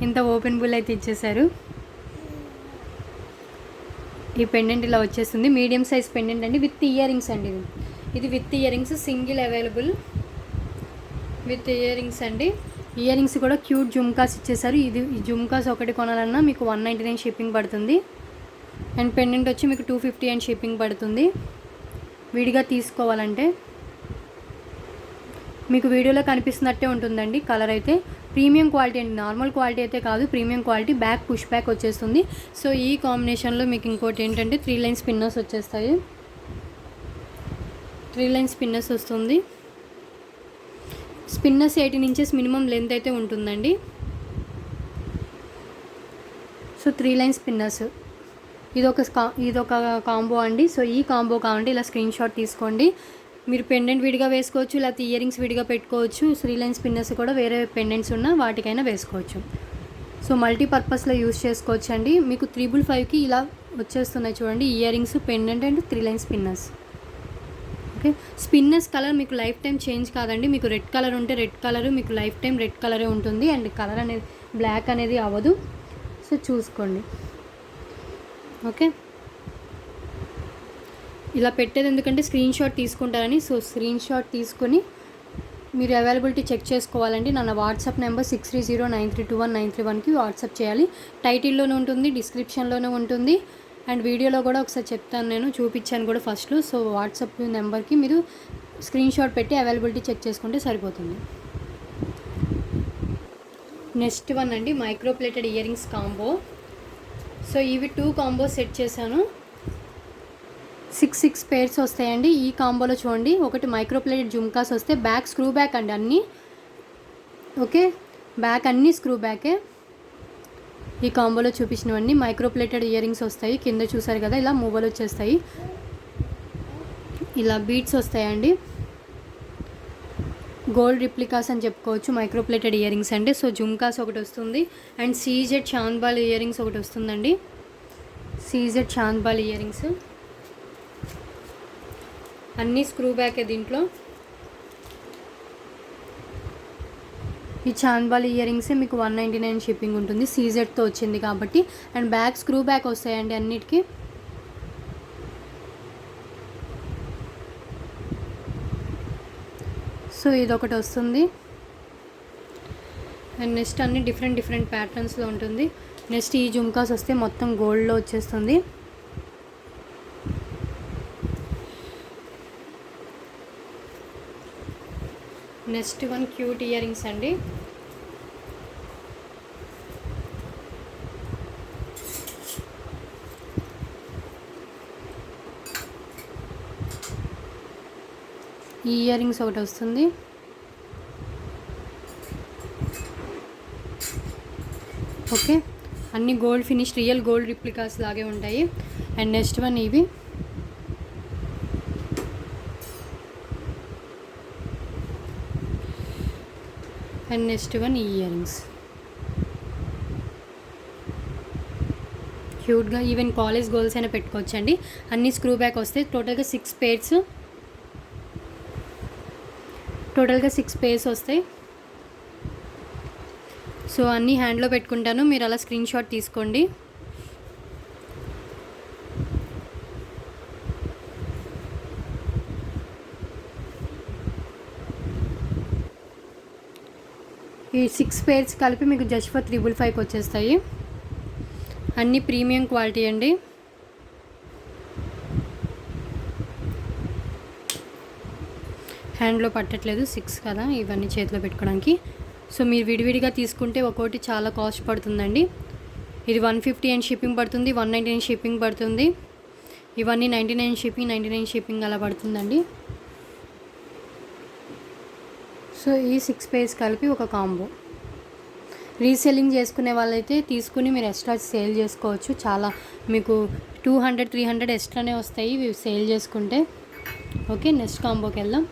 ఇంత ఓపెనబుల్ అయితే ఇచ్చేసారు. ఈ పెండెంట్ ఇలా వచ్చేస్తుంది. మీడియం సైజ్ పెండెంట్ అండి, విత్ ఇయర్ రింగ్స్ అండి. ఇది with ear rings, single available with ear rings అండి. ఇయర్ రింగ్స్ కూడా క్యూట్ జుమ్కాస్ ఇచ్చేసారు. ఈ జుమ్కాస్ ఒకటి కొనాలన్నా మీకు 199 షిప్పింగ్ పడుతుంది. అండ్ పెండెంట్ వచ్చి మీకు 250 అండ్ షిప్పింగ్ పడుతుంది. విడిగా తీసుకోవాలంటే మీకు వీడియోలో కనిపిస్తున్నట్టే ఉంటుందండి. కలర్ అయితే ప్రీమియం క్వాలిటీ అండి, నార్మల్ క్వాలిటీ అయితే కాదు, premium quality. Back push back వచ్చేస్తుంది. సో ఈ కాంబినేషన్లో మీకు ఇంకోటి ఏంటంటే 3 లైన్ స్పిన్నర్స్ వచ్చేస్తాయి. 3 లైన్ స్పిన్నర్స్ వస్తుంది. స్పిన్నర్స్ 18 ఇంచెస్ మినిమం లెంత్ అయితే ఉంటుందండి. సో 3 లైన్ స్పిన్నర్స్ ఇదొక కాంబో అండి. సో ఈ కాంబో కావాలంటే ఇలా స్క్రీన్ షాట్ తీసుకోండి. మీరు పెండెంట్ విడిగా వేసుకోవచ్చు, లేకపోతే ఇయర్ రింగ్స్ విడిగా పెట్టుకోవచ్చు. 3 లైన్ స్పిన్నర్స్ కూడా వేరే పెండెంట్స్ ఉన్న వాటికైనా వేసుకోవచ్చు. సో మల్టీపర్పస్లో యూస్ చేసుకోవచ్చు అండి. మీకు 355కి ఇలా వచ్చేస్తున్నాయి చూడండి, ear rings, pendant and 3 line spinners. Okay, spinners colour మీకు లైఫ్ టైం చేంజ్ కాదండి. మీకు రెడ్ కలర్ ఉంటే రెడ్ కలర్ మీకు లైఫ్ టైం రెడ్ కలరే ఉంటుంది. అండ్ కలర్ అనేది బ్లాక్ అనేది అవ్వదు. సో చూసుకోండి. ఓకే, ఇలా పెట్టేది ఎందుకంటే స్క్రీన్ షాట్ తీసుకుంటారని. సో స్క్రీన్ షాట్ తీసుకొని మీరు అవైలబిలిటీ చెక్ చేసుకోవాలండి. నా వాట్సాప్ నెంబర్ 6309321931కి వాట్సాప్ చేయాలి. టైటిల్లోనే ఉంటుంది, డిస్క్రిప్షన్లోనే ఉంటుంది, అండ్ వీడియోలో కూడా ఒకసారి చెప్తాను, నేను చూపించాను కూడా ఫస్ట్లో. సో వాట్సాప్ నెంబర్కి మీరు స్క్రీన్ షాట్ పెట్టి అవైలబిలిటీ చెక్ చేసుకుంటే సరిపోతుంది. నెక్స్ట్ వన్ అండి micro plated ear rings combo. So ఇవి 2 కాంబో సెట్ చేశాను. 6 పేర్స్ వస్తాయండి ఈ కాంబోలో. చూడండి, ఒకటి మైక్రో ప్లేటెడ్ జుమ్కాస్ వస్తే బ్యాక్ స్క్రూ బ్యాక్ అండి అన్నీ. ఓకే, బ్యాక్ అన్నీ స్క్రూ బ్యాకే. ఈ కాంబోలో చూపించినవన్నీ మైక్రో ప్లేటెడ్ ఇయర్ రింగ్స్ వస్తాయి. కింద చూసారు కదా, ఇలా మూవలు వచ్చేస్తాయి, ఇలా బీడ్స్ వస్తాయండి. గోల్డ్ రిప్లికాస్ అని చెప్పుకోవచ్చు మైక్రో ప్లేటెడ్ ఇయర్ రింగ్స్ అంటే. సో జుమ్కాస్ ఒకటి వస్తుంది, అండ్ సీజెడ్ చాంద్బాల్ ఇయర్ రింగ్స్ ఒకటి వస్తుందండి. సీజెడ్ చాంద్బాల్ ఇయర్ రింగ్స్. అన్నీ స్క్రూ బ్యాకే దీంట్లో. ఈ చాంద్బాలి ఇయర్ రింగ్సే మీకు 199 షిప్పింగ్ ఉంటుంది, సీజెడ్తో వచ్చింది కాబట్టి. అండ్ బ్యాక్ స్క్రూ బ్యాక్ వస్తాయండి అన్నిటికీ. సో ఇదొకటి వస్తుంది. అండ్ నెక్స్ట్ అన్ని డిఫరెంట్ ప్యాటర్న్స్లో ఉంటుంది. నెక్స్ట్ ఈ జుమ్కాస్ వస్తే మొత్తం గోల్డ్లో వచ్చేస్తుంది. Next one cute ear rings అండి. ఈ ఇయర్ రింగ్స్ ఒకటి వస్తుంది. ఓకే, అన్ని gold finish, real gold replicas లాగే ఉంటాయి. అండ్ నెక్స్ట్ వన్ ఇవి. అండ్ నెక్స్ట్ వన్ ఈ ఇయర్ రింగ్స్ క్యూట్గా, ఈవెన్ కాలేజ్ గోల్స్ అయినా పెట్టుకోవచ్చండి. అన్ని స్క్రూ బ్యాక్ వస్తాయి. టోటల్గా 6 పేర్స్ వస్తాయి. సో అన్నీ హ్యాండ్లో పెట్టుకుంటాను, మీరు అలా స్క్రీన్ షాట్ తీసుకోండి. ఈ 6 పేర్స్ కలిపి మీకు జస్ట్ ఫర్ 355కి వచ్చేస్తాయి. అన్నీ ప్రీమియం క్వాలిటీ అండి. హ్యాండ్లో పట్టట్లేదు, 6 కదా ఇవన్నీ చేతిలో పెట్టుకోవడానికి. సో మీరు విడివిడిగా తీసుకుంటే ఒక్కోటి చాలా కాస్ట్ పడుతుందండి. ఇది 150 అండ్ షిప్పింగ్ పడుతుంది, 199 షిప్పింగ్ పడుతుంది. ఇవన్నీ 99 షిప్పింగ్ అలా పడుతుందండి. సో ఈ 6 పేర్స్ కలిపి ఒక కాంబో. రీసెల్లింగ్ చేసుకునే వాళ్ళైతే తీసుకుని మీరు ఎక్స్ట్రా సేల్ చేసుకోవచ్చు. చాలా మీకు 200-300 ఎక్స్ట్రానే వస్తాయి ఇవి సేల్ చేసుకుంటే. ఓకే, నెక్స్ట్ కాంబోకి వెళ్దాం.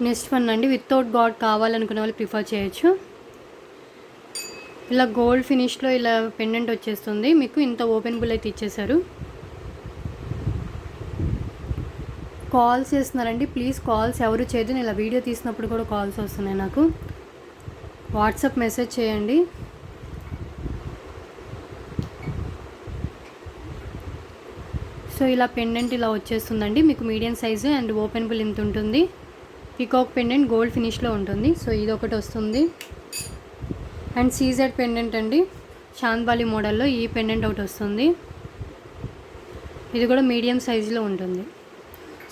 నెక్స్ట్ వన్ అండి, వితౌట్ గాడ్ కావాలనుకునే వాళ్ళు ప్రిఫర్ చేయొచ్చు. ఇలా గోల్డ్ ఫినిష్లో ఇలా పెండెంట్ వచ్చేస్తుంది మీకు. ఇంత ఓపెనబుల్ అయితే ఇచ్చేసారు. కాల్స్ చేస్తున్నారండి, ప్లీజ్ కాల్స్ ఎవరు చేయదు. నేను ఇలా వీడియో తీసినప్పుడు కూడా కాల్స్ వస్తున్నాయి నాకు. వాట్సాప్ మెసేజ్ చేయండి. సో ఇలా పెండెంట్ ఇలా వచ్చేస్తుందండి మీకు. మీడియం సైజు అండ్ ఓపెనబుల్ ఇంత ఉంటుంది. పీకాక్ పెండెంట్ గోల్డ్ ఫినిష్లో ఉంటుంది. సో ఇది ఒకటి వస్తుంది. అండ్ సీజెడ్ పెండెంట్ అండి, చాంద్బాలి మోడల్లో ఈ పెండెంట్ ఒకటి వస్తుంది. ఇది కూడా మీడియం సైజులో ఉంటుంది.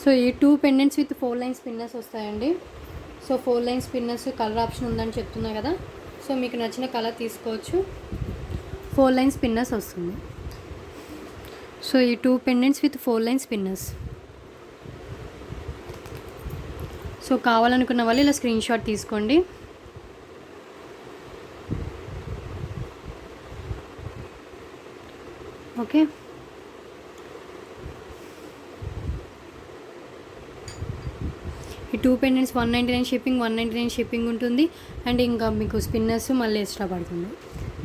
సో ఈ 2 పెండెంట్స్ విత్ 4 లైన్ స్పిన్నర్స్ వస్తాయండి. So 4 line spinners colour option ఉందని చెప్తున్నా కదా. సో మీకు నచ్చిన కలర్ తీసుకోవచ్చు. 4 లైన్ స్పిన్నర్స్ వస్తుంది. సో ఈ 2 pendants with 4 line spinners. So కావాలనుకున్న వాళ్ళు ఇలా స్క్రీన్ షాట్ తీసుకోండి. ఓకే, ఈ 2 పెండెంట్స్ 199 షిప్పింగ్ ఉంటుంది. అండ్ ఇంకా మీకు స్పిన్నర్స్ మళ్ళీ ఎక్స్ట్రా పడుతుంది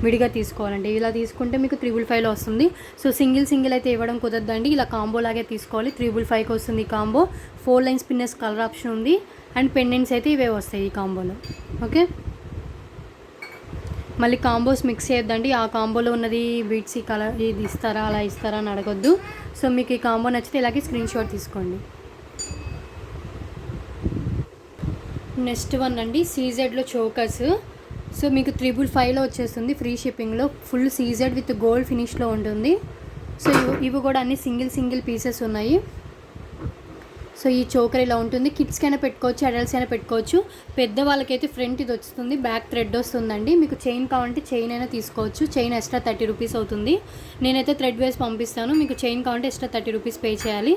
విడిగా తీసుకోవాలంటే. ఇలా తీసుకుంటే మీకు 355లో వస్తుంది. సో సింగిల్ అయితే ఇవ్వడం కుదరదండి, ఇలా కాంబో లాగే తీసుకోవాలి. 355కి వస్తుంది ఈ combo. 4 line spinners colour option ఉంది. అండ్ పెండెంట్స్ అయితే ఇవే వస్తాయి ఈ కాంబోలో. ఓకే, మళ్ళీ కాంబోస్ మిక్స్ చేయొద్దండి. ఆ కాంబోలో ఉన్నది బీట్స్ ఈ కలర్ ఇది ఇస్తారా అలా ఇస్తారా అని అడగొద్దు. సో మీకు ఈ కాంబో నచ్చితే ఇలాగే స్క్రీన్ షాట్ తీసుకోండి. నెక్స్ట్ వన్ అండి, సీజెడ్లో చోకర్స్. సో మీకు 355లో వచ్చేస్తుంది ఫ్రీ షిప్పింగ్లో. ఫుల్ సీజెడ్ విత్ గోల్డ్ ఫినిష్లో ఉంటుంది. సో ఇవి కూడా అన్ని సింగిల్ పీసెస్ ఉన్నాయి. సో ఈ చోకర్ ఇలా ఉంటుంది. కిడ్స్కైనా పెట్టుకోవచ్చు, అడల్ట్స్ అయినా పెట్టుకోవచ్చు. పెద్దవాళ్ళకైతే ఫ్రంట్ ఇది వస్తుంది, బ్యాక్ థ్రెడ్ వస్తుందండి. మీకు చైన్ కావాలంటే చైన్ అయినా తీసుకోవచ్చు. చైన్ ఎక్స్ట్రా 30 రూపీస్ అవుతుంది. నేనైతే థ్రెడ్ వేసి పంపిస్తాను. మీకు చైన్ కావాలంటే ఎక్స్ట్రా 30 రూపీస్ పే చేయాలి.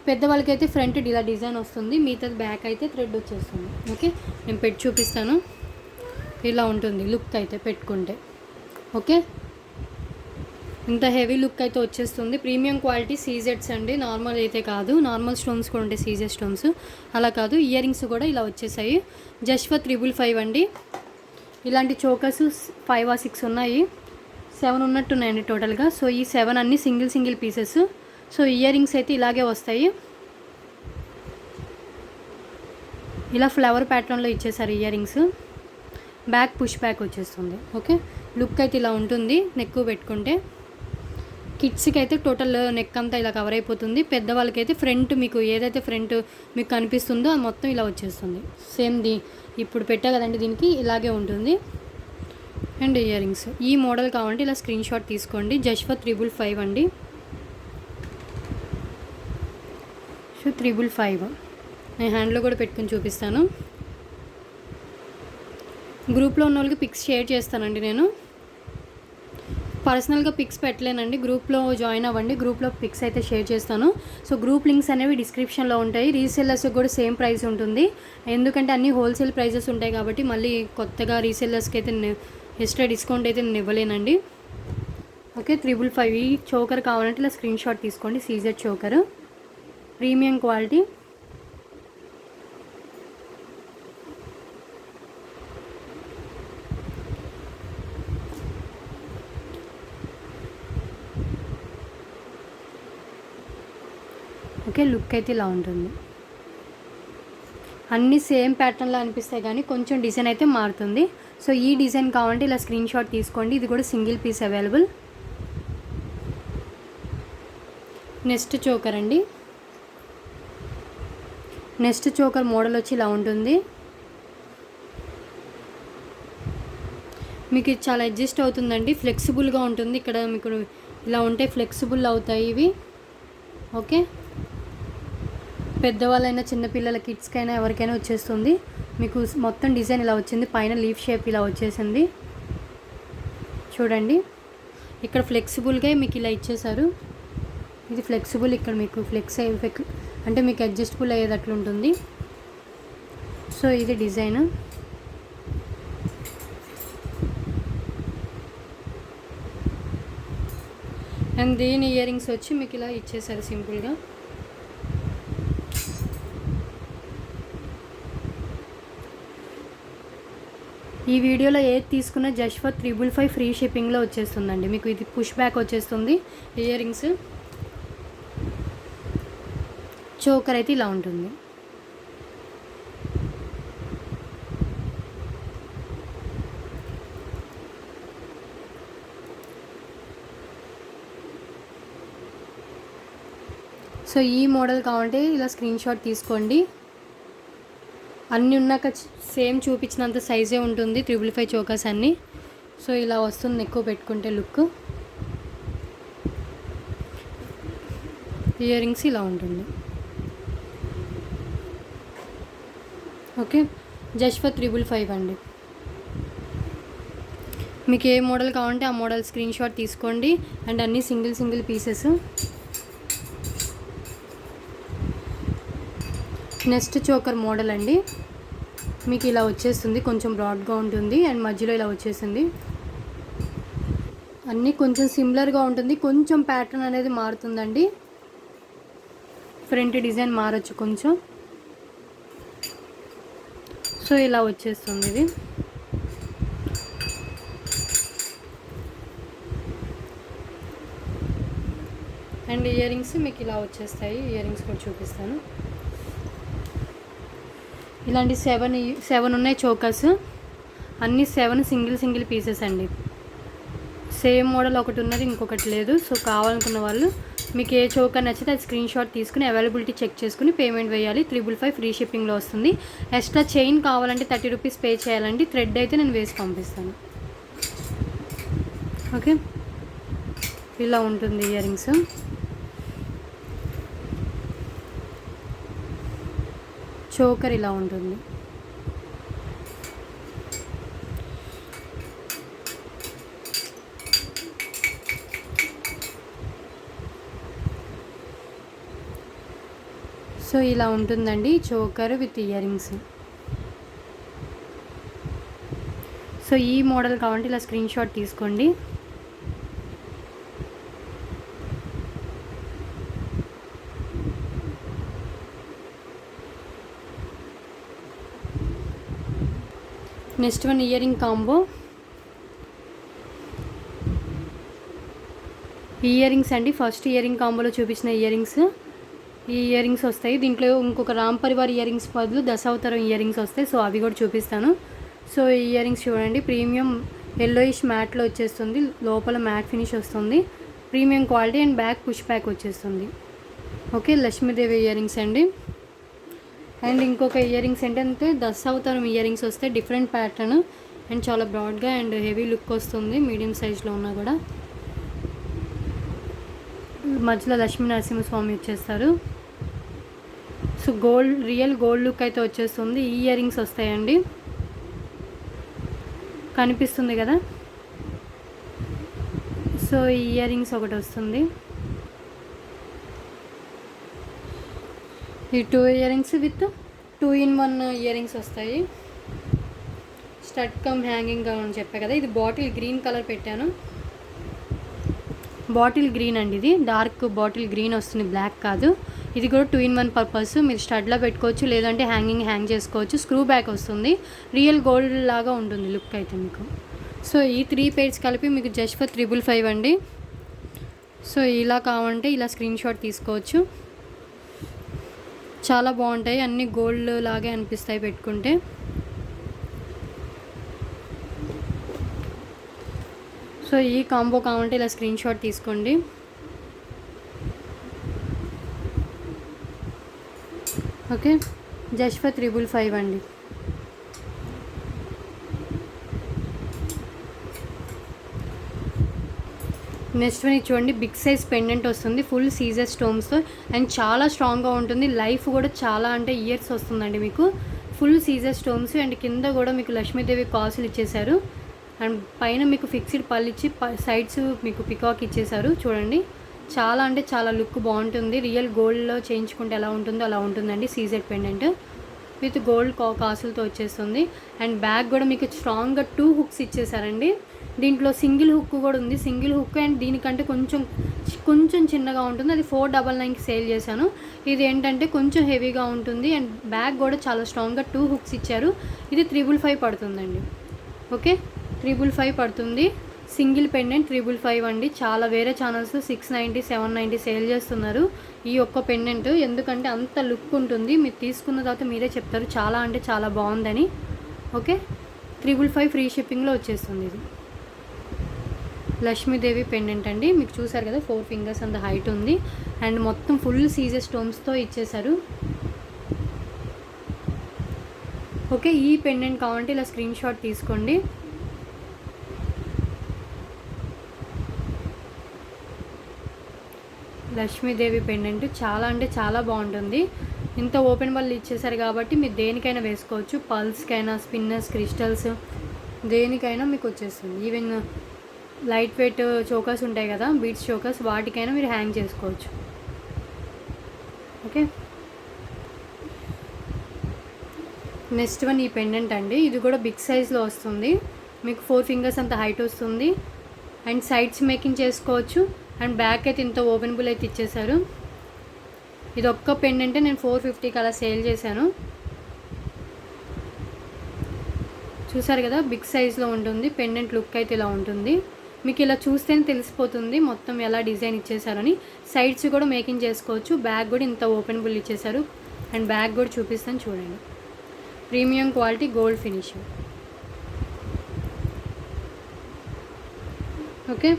పెద్దవాళ్ళకైతే ఫ్రంట్ ఇలా డిజైన్ వస్తుంది, మిగతా బ్యాక్ అయితే థ్రెడ్ వచ్చేస్తుంది. ఓకే, నేను పెట్టి చూపిస్తాను. ఇలా ఉంటుంది లుక్ అయితే పెట్టుకుంటే. ఓకే, ఇంత హెవీ లుక్ అయితే వచ్చేస్తుంది. ప్రీమియం క్వాలిటీ సీజెడ్స్ అండి, నార్మల్ అయితే కాదు. నార్మల్ స్టోన్స్ కూడా ఉంటాయి సీజెడ్ స్టోన్స్, అలా కాదు. ఇయర్ రింగ్స్ కూడా ఇలా వచ్చేసాయి జస్ట్ ఫర్ 355 అండి. ఇలాంటి చోకర్స్ 5 or 6 ఉన్నాయి, 7 ఉన్నట్టున్నాయండి టోటల్గా. సో ఈ 7 అన్నీ single pieces. So ear rings అయితే ఇలాగే వస్తాయి, ఇలా ఫ్లవర్ ప్యాటర్న్లో ఇచ్చేసారు ear rings. Back push back వచ్చేస్తుంది. ఓకే, లుక్ అయితే ఇలా ఉంటుంది. నెక్ పెట్టుకుంటే కిడ్స్కి అయితే టోటల్ నెక్ అంతా ఇలా కవర్ అయిపోతుంది. పెద్దవాళ్ళకైతే ఫ్రంట్ మీకు ఏదైతే ఫ్రంట్ మీకు కనిపిస్తుందో అది మొత్తం ఇలా వచ్చేస్తుంది. సేమ్ ఇప్పుడు పెట్టా కదండి, దీనికి ఇలాగే ఉంటుంది. అండ్ ఇయర్ రింగ్స్ ఈ మోడల్ కావాలంటే ఇలా స్క్రీన్ షాట్ తీసుకోండి. జస్ట్ ఫర్ 555 అండి. సో 555 నేను హ్యాండ్లో కూడా పెట్టుకుని చూపిస్తాను. గ్రూప్లో ఉన్న వాళ్ళకి పిక్స్ షేర్ చేస్తానండి. నేను పర్సనల్గా పిక్స్ పెట్టలేనండి, గ్రూప్లో జాయిన్ అవ్వండి. గ్రూప్లో పిక్స్ అయితే షేర్ చేస్తాను. సో గ్రూప్ లింక్స్ అనేవి డిస్క్రిప్షన్లో ఉంటాయి. రీసెల్లర్స్కి కూడా సేమ్ ప్రైస్ ఉంటుంది, ఎందుకంటే అన్నీ హోల్సేల్ ప్రైజెస్ ఉంటాయి కాబట్టి మళ్ళీ కొత్తగా రీసెల్లర్స్కి అయితే ఎక్స్ట్రా డిస్కౌంట్ అయితే నేను ఇవ్వలేనండి. ఓకే, 555 ఈ చోకర్ కావాలంటే ఇలా స్క్రీన్ షాట్ తీసుకోండి. CZ choker, premium quality. Okay, look అయితే ఇలా ఉంటుంది. అన్నీ సేమ్ ప్యాటర్న్లో అనిపిస్తాయి కానీ కొంచెం డిజైన్ అయితే మారుతుంది. సో ఈ డిజైన్ కావాలంటే ఇలా స్క్రీన్ షాట్ తీసుకోండి. ఇది కూడా single piece available. Next choker అండి. నెక్స్ట్ చోకర్ మోడల్ వచ్చి ఇలా ఉంటుంది. మీకు ఇది చాలా అడ్జస్ట్ అవుతుందండి, ఫ్లెక్సిబుల్గా ఉంటుంది. ఇక్కడ మీకు ఇలా ఉంటే ఫ్లెక్సిబుల్ అవుతాయి ఇవి. ఓకే, పెద్దవాళ్ళైనా చిన్నపిల్లల కిడ్స్కైనా ఎవరికైనా వచ్చేస్తుంది. మీకు మొత్తం డిజైన్ ఇలా వచ్చింది, పైన లీఫ్ షేప్ ఇలా వచ్చేసింది చూడండి. ఇక్కడ ఫ్లెక్సిబుల్గా మీకు ఇలా ఇచ్చేసారు. ఇది ఫ్లెక్సిబుల్, ఇక్కడ మీకు ఫ్లెక్స్ అంటే మీకు అడ్జస్టబుల్ అయ్యేటట్లు ఉంటుంది. సో ఇది డిజైన్. అండ్ దీని ఇయర్ రింగ్స్ వచ్చి మీకు ఇలా ఇచ్చేసారు సింపుల్గా. ఈ వీడియోలో ఏది తీసుకున్నా జస్ట్ ఫర్ 555 ఫ్రీ షిప్పింగ్లో వచ్చేస్తుందండి. మీకు ఇది పుష్ బ్యాక్ వచ్చేస్తుంది. ఇయర్ రింగ్స్ చోకర్ అయితే ఇలా ఉంటుంది. సో ఈ మోడల్ కావాలంటే ఇలా స్క్రీన్ షాట్ తీసుకోండి. అన్నీ ఉన్నాక సేమ్ చూపించినంత సైజే ఉంటుంది 555 చోకర్స్ అన్నీ. సో ఇలా వస్తుంది ఎక్కువ పెట్టుకుంటే లుక్. ఇయర్ రింగ్స్ ఇలా ఉంటుంది. ఓకే, జస్ట్ ఫర్ 555 అండి. మీకు ఏ మోడల్ కావాలంటే ఆ మోడల్ స్క్రీన్ షాట్ తీసుకోండి. అండ్ అన్నీ single pieces. Next choker model అండి. మీకు ఇలా వచ్చేస్తుంది, కొంచెం బ్రాడ్గా ఉంటుంది అండ్ మధ్యలో ఇలా వచ్చేసింది. అన్నీ కొంచెం సిమిలర్గా ఉంటుంది, కొంచెం ప్యాటర్న్ అనేది మారుతుందండి. ఫ్రంట్ డిజైన్ మారచ్చు కొంచెం. సో ఇలా వచ్చేస్తుంది ఇది. అండ్ ఇయర్ రింగ్స్ మీకు ఇలా వచ్చేస్తాయి. ఇయర్ రింగ్స్ కూడా చూపిస్తాను. ఇలాంటి 7 ఉన్నాయి చోకర్స్. అన్నీ 7 సింగిల్ పీసెస్ అండి. సేమ్ మోడల్ ఒకటి ఉన్నది, ఇంకొకటి లేదు. సో కావాలనుకున్న వాళ్ళు మీకు ఏ చోకర్ నచ్చితే అది స్క్రీన్ షాట్ తీసుకుని అవైలబిలిటీ చెక్ చేసుకుని పేమెంట్ వేయాలి. 555 ఫ్రీ షిప్పింగ్లో వస్తుంది. ఎక్స్ట్రా చైన్ కావాలంటే 30 రూపీస్ పే చేయాలండి. థ్రెడ్ అయితే నేను వేసి పంపిస్తాను. ఓకే, ఇలా ఉంటుంది ఇయర్ రింగ్స్. చోకర్ ఇలా ఉంటుంది. సో ఇలా ఉంటుందండి choker with ear rings. So ఈ మోడల్ కావాలంటే ఇలా స్క్రీన్ షాట్ తీసుకోండి. Next one ear ring combo. Ear rings అండి. ఫస్ట్ ఇయర్ రింగ్ కాంబోలో చూపించిన ఇయర్ రింగ్స్, ఈ ఇయర్ రింగ్స్ వస్తాయి. దీంట్లో ఇంకొక రామ్ పరివార్ ఇయర్ రింగ్స్ బదులు దశావతారం ఇయర్ రింగ్స్ వస్తాయి. సో అవి కూడా చూపిస్తాను. సో ఈ ఇయర్ రింగ్స్ చూడండి, ప్రీమియం ఎల్లోయిష్ మ్యాట్లో వచ్చేస్తుంది, లోపల మ్యాట్ ఫినిష్ వస్తుంది, premium quality and back push back వచ్చేస్తుంది. ఓకే, లక్ష్మీదేవి ఇయర్ రింగ్స్ అండి. అండ్ ఇంకొక ఇయర్ రింగ్స్ ఏంటంటే దశావతారం ఇయర్ రింగ్స్ వస్తాయి, డిఫరెంట్ ప్యాటర్న్ అండ్ చాలా బ్రాడ్గా అండ్ హెవీ లుక్ వస్తుంది, మీడియం సైజ్లో ఉన్నా కూడా. మధ్యలో లక్ష్మీ నరసింహస్వామి వచ్చేస్తారు. So gold, real gold look అయితే వచ్చేస్తుంది. ఈ ఇయర్ రింగ్స్ వస్తాయండి, కనిపిస్తుంది కదా. సో ఈ ఇయర్ రింగ్స్ ఒకటి వస్తుంది. ఈ 2 ear rings with 2-in-1 ear rings వస్తాయి. స్టడ్ కమ్ హ్యాంగింగ్ అని చెప్పా కదా. ఇది బాటిల్ గ్రీన్ కలర్ పెట్టాను, బాటిల్ గ్రీన్ అండి. ఇది డార్క్ బాటిల్ గ్రీన్ వస్తుంది, బ్లాక్ కాదు. ఇది కూడా 2-in-1 పర్పస్. మీరు స్టడ్లో పెట్టుకోవచ్చు, లేదంటే హ్యాంగ్ చేసుకోవచ్చు. స్క్రూ బ్యాక్ వస్తుంది, రియల్ గోల్డ్ లాగా ఉంటుంది లుక్ అయితే మీకు. సో ఈ 3 pairs కలిపి మీకు జస్ట్ ఫర్ 555 అండి. సో ఇలా కావాలంటే ఇలా స్క్రీన్ షాట్ తీసుకోవచ్చు. చాలా బాగుంటాయి, అన్నీ గోల్డ్ లాగే అనిపిస్తాయి పెట్టుకుంటే. సో ఈ కాంబో కావాలంటే ఇలా స్క్రీన్ షాట్ తీసుకోండి. ఓకే, జస్ట్ ఫర్ 555 అండి. నెక్స్ట్ వన్ చూడండి, బిగ్ సైజ్ పెండెంట్ వస్తుంది, ఫుల్ సీజర్ స్టోన్స్తో అండ్ చాలా స్ట్రాంగ్గా ఉంటుంది. లైఫ్ కూడా చాలా అంటే ఇయర్స్ వస్తుందండి మీకు. ఫుల్ సీజర్ స్టోన్స్ అండ్ కింద కూడా మీకు లక్ష్మీదేవి కాసులు ఇచ్చేసారు అండ్ పైన మీకు ఫిక్స్డ్ పళ్ళు ఇచ్చి సైడ్స్ మీకు పికాక్ ఇచ్చేసారు. చూడండి, చాలా అంటే చాలా లుక్ బాగుంటుంది. రియల్ గోల్డ్లో చేయించుకుంటే ఎలా ఉంటుందో అలా ఉంటుందండి. సీజర్ పెండెంట్ విత్ గోల్డ్ కాసులతో వచ్చేస్తుంది. అండ్ బ్యాగ్ కూడా మీకు స్ట్రాంగ్గా 2 హుక్స్ ఇచ్చేసారండి. దీంట్లో సింగిల్ హుక్ కూడా ఉంది, సింగిల్ హుక్ అండ్ దీనికంటే కొంచెం చిన్నగా ఉంటుంది. అది 499కి సేల్ చేశాను. ఇది ఏంటంటే కొంచెం హెవీగా ఉంటుంది అండ్ బ్యాగ్ కూడా చాలా స్ట్రాంగ్గా 2 హుక్స్ ఇచ్చారు. ఇది 555 పడుతుందండి. ఓకే, 555 పడుతుంది. సింగిల్ పెండెంట్ 555 అండి. చాలా వేరే ఛానల్స్ 690, 790 సేల్ చేస్తున్నారు ఈ ఒక్క పెండెంట్. ఎందుకంటే అంత లుక్ ఉంటుంది, మీరు తీసుకున్న తర్వాత మీరే చెప్తారు చాలా అంటే చాలా బాగుందని. ఓకే, 555 ఫ్రీ షిప్పింగ్లో వచ్చేస్తుంది. ఇది లక్ష్మీదేవి పెండెంట్ అండి. మీకు చూసారు కదా, 4 fingers అంత హైట్ ఉంది అండ్ మొత్తం ఫుల్ సీజర్ స్టోన్స్తో ఇచ్చేసారు. ఓకే, ఈ పెండెంట్ కావాలంటే ఇలా స్క్రీన్ షాట్ తీసుకోండి. లక్ష్మీదేవి పెండెంట్ చాలా అంటే చాలా బాగుంటుంది. ఇంత ఓపెన్ బల్ ఇచ్చేసారు కాబట్టి మీరు దేనికైనా వేసుకోవచ్చు. పల్స్కైనా, స్పిన్నర్స్, క్రిస్టల్స్, దేనికైనా మీకు వచ్చేస్తుంది. ఈవెన్ లైట్ వెయిట్ చోకర్స్ ఉంటాయి కదా, బీడ్స్ చోకర్స్, వాటికైనా మీరు హ్యాంగ్ చేసుకోవచ్చు. ఓకే, నెక్స్ట్ వన్ ఈ పెండెంట్ అండి. ఇది కూడా బిగ్ సైజ్లో వస్తుంది, మీకు 4 fingers అంత హైట్ వస్తుంది అండ్ సైడ్స్ మేకింగ్ చేసుకోవచ్చు. అండ్ బ్యాక్ అయితే ఇంత ఓపెనబుల్ అయితే ఇచ్చేసారు. ఇది ఒక్క పెండెంటే నేను 450కి అలా సేల్ చేశాను. చూసారు కదా, బిగ్ సైజ్లో ఉంటుంది. పెండెంట్ లుక్ అయితే ఇలా ఉంటుంది. మీకు ఇలా చూస్తేనే తెలిసిపోతుంది మొత్తం ఎలా డిజైన్ ఇచ్చేసారని. సైడ్స్ కూడా మేకింగ్ చేసుకోవచ్చు. బ్యాగ్ కూడా ఇంత ఓపెనబుల్ ఇచ్చేసారు అండ్ బ్యాగ్ కూడా చూపిస్తాను చూడండి. Premium quality gold finish. Okay,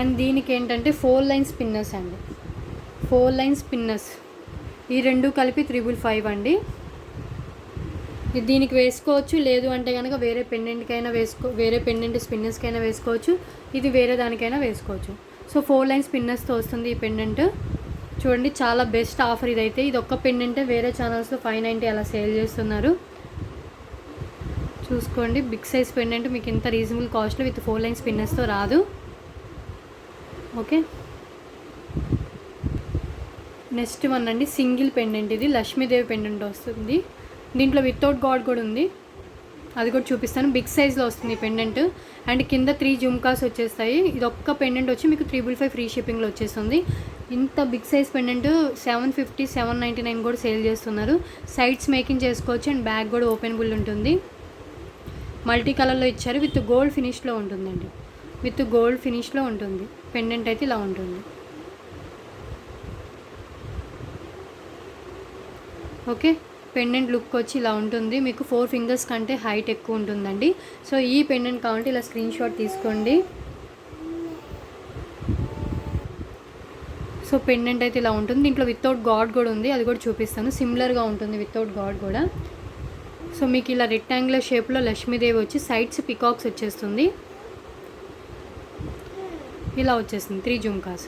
and దీనికి ఏంటంటే 4 lines స్పిన్నర్స్ అండి. 4 lines స్పిన్నర్స్ ఈ రెండు కలిపి 555 అండి. దీనికి వేసుకోవచ్చు, లేదు అంటే కనుక వేరే పెండెంట్కైనా వేరే పెండెంట్ స్పిన్నర్స్కైనా వేసుకోవచ్చు. ఇది వేరే దానికైనా వేసుకోవచ్చు. సో 4 lines స్పిన్నర్స్తో వస్తుంది ఈ పెండెంట్. చూడండి, చాలా బెస్ట్ ఆఫర్ ఇదైతే. ఇది ఒక్క పెండెంటే వేరే ఛానల్స్లో 590 అలా సేల్ చేస్తున్నారు. చూసుకోండి, బిగ్ సైజ్ పెండెంట్ మీకు ఇంత రీజనబుల్ కాస్ట్లో విత్ 4 lines స్పిన్నర్స్తో రాదు. ఓకే, నెక్స్ట్ వన్ అండి, సింగిల్ పెండెంట్. ఇది లక్ష్మీదేవి పెండెంట్ వస్తుంది. దీంట్లో వితౌట్ గాడ్ కూడా ఉంది, అది కూడా చూపిస్తాను. బిగ్ సైజ్లో వస్తుంది పెండెంట్ అండ్ కింద 3 జుమ్కాస్ వచ్చేస్తాయి. ఇది ఒక్క పెండెంట్ వచ్చి మీకు 555 ఫ్రీ షిప్పింగ్లో వచ్చేస్తుంది. ఇంత బిగ్ సైజ్ పెండెంట్ 750, 799 కూడా సేల్ చేస్తున్నారు. సైడ్స్ మేకింగ్ చేసుకోవచ్చు అండ్ బ్యాగ్ కూడా ఓపెనబుల్ ఉంటుంది. మల్టీ కలర్లో ఇచ్చారు, విత్ గోల్డ్ ఫినిష్లో ఉంటుందండి. విత్ గోల్డ్ ఫినిష్లో ఉంటుంది. పెండెంట్ అయితే ఇలా ఉంటుంది. ఓకే, పెండెంట్ లుక్ వచ్చి ఇలా ఉంటుంది. మీకు 4 ఫింగర్స్ కంటే హైట్ ఎక్కువ ఉంటుందండి. సో ఈ పెండెంట్ కావాలంటే ఇలా స్క్రీన్ షాట్ తీసుకోండి. సో పెండెంట్ అయితే ఇలా ఉంటుంది. దీంట్లో వితౌట్ గాడ్ కూడా ఉంది, అది కూడా చూపిస్తాను. సిమిలర్గా ఉంటుంది వితౌట్ గాడ్ కూడా. సో మీకు ఇలా రెక్టాంగులర్ షేప్లో లక్ష్మీదేవి వచ్చి సైడ్స్ పికాక్స్ వచ్చేస్తుంది. ఇలా వచ్చేస్తుంది 3 జుమ్కాస్.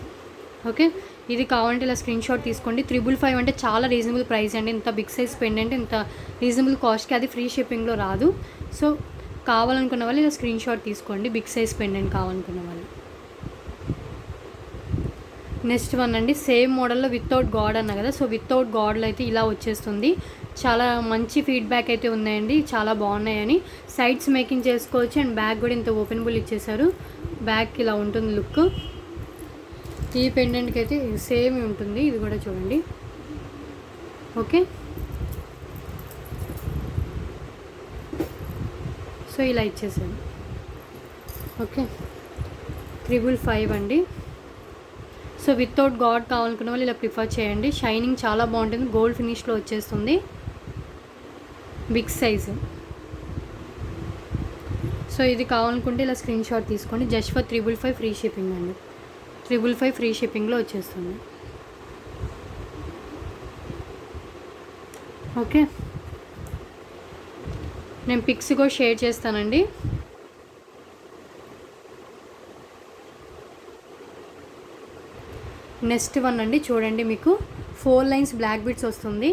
ఓకే, ఇది కావాలంటే ఇలా స్క్రీన్ షాట్ తీసుకోండి. 555 అంటే చాలా రీజనబుల్ ప్రైస్ అండి. ఇంత బిగ్ సైజ్ పెండెంట్ ఇంత రీజనబుల్ కాస్ట్కి, అది ఫ్రీ షిప్పింగ్లో రాదు. సో కావాలనుకున్న వాళ్ళు ఇలా స్క్రీన్ షాట్ తీసుకోండి, బిగ్ సైజ్ పెండెంట్ కావాలనుకున్న వాళ్ళు. నెక్స్ట్ వన్ అండి, సేమ్ మోడల్లో వితౌట్ గాడ్ అన్నా కదా. సో వితౌట్ గాడ్లో అయితే ఇలా వచ్చేస్తుంది. చాలా మంచి ఫీడ్బ్యాక్ అయితే ఉన్నాయండి, చాలా బాగున్నాయని. సైడ్స్ మేకింగ్ చేసుకోవచ్చు అండ్ బ్యాగ్ కూడా ఇంత ఓపెనబుల్ ఇచ్చేసారు. బ్యాగ్ ఇలా ఉంటుంది లుక్. ఈ పెండెంట్కి అయితే సేమ్ ఉంటుంది, ఇది కూడా చూడండి. ఓకే, సో ఇలా ఇచ్చేసాను. ఓకే, 555 అండి. సో వితౌట్ గాడ్ కావాలనుకున్న వాళ్ళు ఇలా ప్రిఫర్ చేయండి. షైనింగ్ చాలా బాగుంటుంది, గోల్డ్ ఫినిష్లో వచ్చేస్తుంది, బిగ్ సైజు. సో ఇది కావాలనుకుంటే ఇలా స్క్రీన్ షాట్ తీసుకోండి. జస్ట్ ఫర్ 555 ఫ్రీ షిప్పింగ్ అండి. 555 ఫ్రీ షిప్పింగ్లో వచ్చేస్తుంది. ఓకే, నేను పిక్స్ కూడా షేర్ చేస్తానండి. నెక్స్ట్ వన్ అండి, చూడండి మీకు 4 లైన్స్ బ్లాక్ బీడ్స్ వస్తుంది.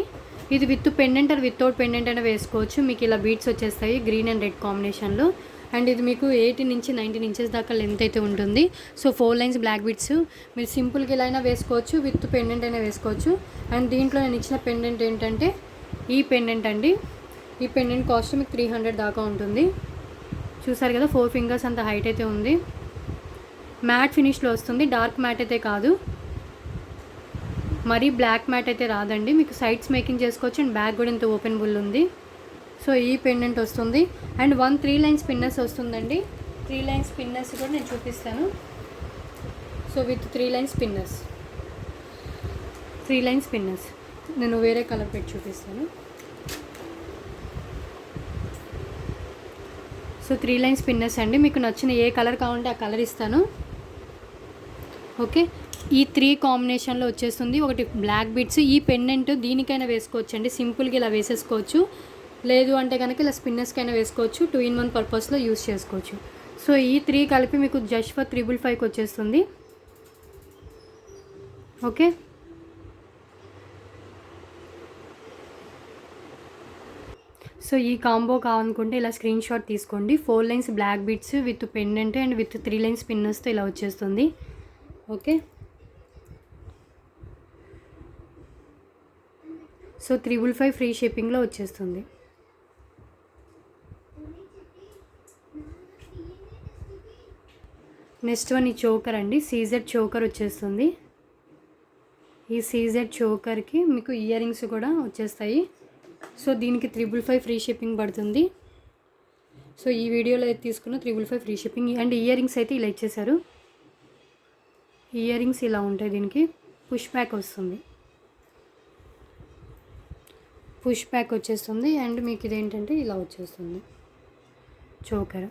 ఇది with pendant or without pendant అయినా వేసుకోవచ్చు. మీకు ఇలా బీడ్స్ వచ్చేస్తాయి గ్రీన్ అండ్ రెడ్ కాంబినేషన్లో. అండ్ ఇది మీకు 18 నుంచి 19 ఇంచెస్ దాకా లెంత్ అయితే ఉంటుంది. సో 4 లైన్స్ బ్లాక్ బీడ్స్ మీరు సింపుల్గా ఇలా అయినా వేసుకోవచ్చు, విత్ పెండెంట్ అయినా వేసుకోవచ్చు. అండ్ దీంట్లో నేను ఇచ్చిన పెండెంట్ ఏంటంటే ఈ పెండెంట్ అండి. ఈ పెండెంట్ కాస్ట్ మీకు 300 దాకా ఉంటుంది. చూసారు కదా, 4 ఫింగర్స్ అంత హైట్ అయితే ఉంది. మ్యాట్ ఫినిష్లో వస్తుంది, డార్క్ మ్యాట్ అయితే కాదు, మరీ బ్లాక్ మ్యాట్ అయితే రాదండి. మీకు సైడ్స్ మేకింగ్ చేసుకోవచ్చు అండ్ బ్యాగ్ కూడా ఇంత ఓపెన్ బుల్ ఉంది. సో ఈ పెండెంట్ వస్తుంది. అండ్ 3 లైన్స్ పిన్నర్స్ వస్తుందండి. 3 లైన్స్ పిన్నర్స్ కూడా నేను చూపిస్తాను. సో విత్ 3 లైన్స్ పిన్నర్స్, 3 లైన్స్ పిన్నర్స్ నేను వేరే కలర్ పెట్టి చూపిస్తాను. సో 3 లైన్స్ పిన్నర్స్ అండి. మీకు నచ్చిన ఏ కలర్ కావాలంటే ఆ కలర్ ఇస్తాను. ఓకే, ఈ 3 కాంబినేషన్లో వచ్చేస్తుంది. ఒకటి బ్లాక్ బీడ్స్. ఈ పెండెంట్ దీనికైనా వేసుకోవచ్చు అండి, సింపుల్గా ఇలా వేసేసుకోవచ్చు. లేదు అంటే కనుక ఇలా స్పిన్నర్స్కైనా వేసుకోవచ్చు. 2 in 1 పర్పస్లో యూస్ చేసుకోవచ్చు. సో ఈ 3 కలిపి మీకు జస్ట్ ఫర్ 555కి వచ్చేస్తుంది. ఓకే, సో ఈ కాంబో కావాలనుకుంటే ఇలా స్క్రీన్ షాట్ తీసుకోండి. 4 lines black beads with pendant and with 3 lines పిన్నర్స్తో ఇలా వచ్చేస్తుంది. ఓకే, సో 555 ఫ్రీ షిప్పింగ్లో వచ్చేస్తుంది. నెక్స్ట్ వన్ ఈ చోకర్ అండి. సీజెడ్ చోకర్ వచ్చేస్తుంది. ఈ సీజెడ్ చోకర్కి మీకు ఇయర్ రింగ్స్ కూడా వచ్చేస్తాయి. సో దీనికి 555 ఫ్రీ షిప్పింగ్ పడుతుంది. సో ఈ వీడియోలో అయితే తీసుకున్న 555 free shipping. And ear rings అయితే ఇలా ఇచ్చేసారు. ఇయర్ రింగ్స్ ఇలా ఉంటాయి, దీనికి పుష్ బ్యాక్ వస్తుంది, పుష్ బ్యాక్ వచ్చేస్తుంది. అండ్ మీకు ఇదేంటంటే ఇలా వచ్చేస్తుంది చోకర్.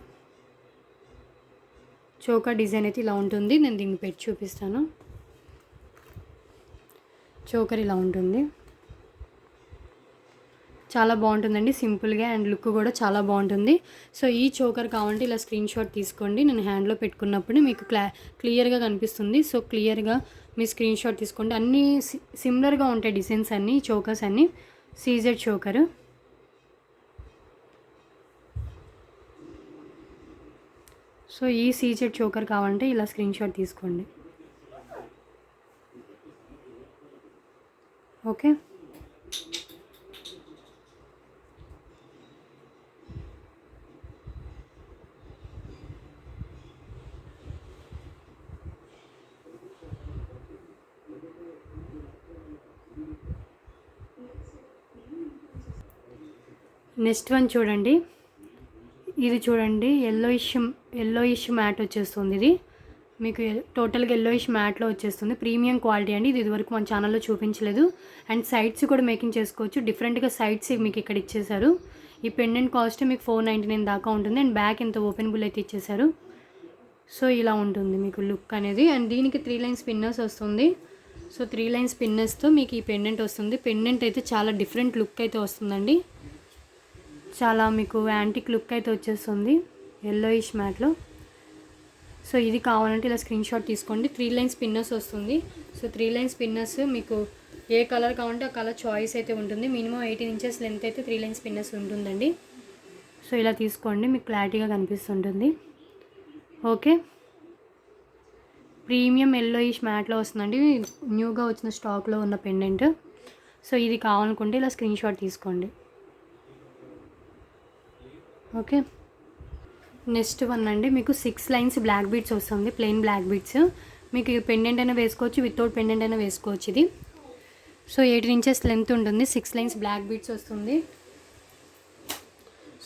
చోకర్ డిజైన్ అయితే ఇలా ఉంటుంది. నేను దీన్ని పెట్టి చూపిస్తాను. చోకర్ ఇలా ఉంటుంది, చాలా బాగుంటుందండి సింపుల్గా, అండ్ లుక్ కూడా చాలా బాగుంటుంది. సో ఈ చోకర్ కావాలంటే ఇలా స్క్రీన్ షాట్ తీసుకోండి. నేను హ్యాండ్లో పెట్టుకున్నప్పుడు మీకు క్లియర్గా కనిపిస్తుంది. సో క్లియర్గా మీ స్క్రీన్ షాట్ తీసుకోండి. అన్నీ సిమిలర్గా ఉంటాయి డిజైన్స్ అన్నీ, చోకర్స్ అన్నీ. CZ choker. సో ఈ సీజెడ్ చోకర్ కావాలంటే ఇలా స్క్రీన్ షాట్ తీసుకోండి. ఓకే, నెక్స్ట్ వన్ చూడండి. ఇది చూడండి ఎల్లోయిష్ మ్యాట్ వచ్చేస్తుంది. ఇది మీకు టోటల్గా ఎల్లోయిష్ మ్యాట్లో వచ్చేస్తుంది. ప్రీమియం క్వాలిటీ అండి. ఇది ఇదివరకు మన ఛానల్లో చూపించలేదు. అండ్ సైడ్స్ కూడా మేకింగ్ చేసుకోవచ్చు. డిఫరెంట్గా సైడ్స్ మీకు ఇక్కడ ఇచ్చేసారు. ఈ పెండెంట్ కాస్ట్ మీకు 499 దాకా ఉంటుంది. అండ్ బ్యాక్ ఇంత ఓపెనబుల్ అయితే ఇచ్చేసారు. సో ఇలా ఉంటుంది మీకు లుక్ అనేది. అండ్ దీనికి 3 లైన్స్ పిన్నర్స్ వస్తుంది. సో 3 లైన్స్ పిన్నర్స్తో మీకు ఈ పెండెంట్ వస్తుంది. పెండెంట్ అయితే చాలా డిఫరెంట్ లుక్ అయితే వస్తుందండి. చాలా మీకు యాంటిక్ లుక్ అయితే వచ్చేస్తుంది ఎల్లోయిష్ మ్యాట్లో. సో ఇది కావాలంటే ఇలా స్క్రీన్ షాట్ తీసుకోండి. 3 లైన్స్ పిన్నర్స్ వస్తుంది. సో 3 లైన్స్ పిన్నర్స్ మీకు ఏ కలర్ కావాలంటే ఆ కలర్ చాయిస్ అయితే ఉంటుంది. మినిమం 18 ఇంచెస్ లెంత్ అయితే 3 లైన్స్ పిన్నర్స్ ఉంటుందండి. సో ఇలా తీసుకోండి, మీకు క్లారిటీగా కనిపిస్తుంటుంది. ఓకే, ప్రీమియం ఎల్లోయిష్ మ్యాట్లో వస్తుందండి. న్యూగా వచ్చిన స్టాక్లో ఉన్న పెండెంట్. సో ఇది కావాలనుకుంటే ఇలా స్క్రీన్ షాట్ తీసుకోండి. ఓకే, నెక్స్ట్ వన్ అండి. మీకు 6 లైన్స్ బ్లాక్ బీడ్స్ వస్తుంది. Plain black beads. మీకు పెండెంట్ అయినా వేసుకోవచ్చు, వితౌట్ పెండెంట్ అయినా వేసుకోవచ్చు ఇది. సో 18 ఇంచెస్ లెంత్ ఉంటుంది. 6 లైన్స్ బ్లాక్ బీడ్స్ వస్తుంది.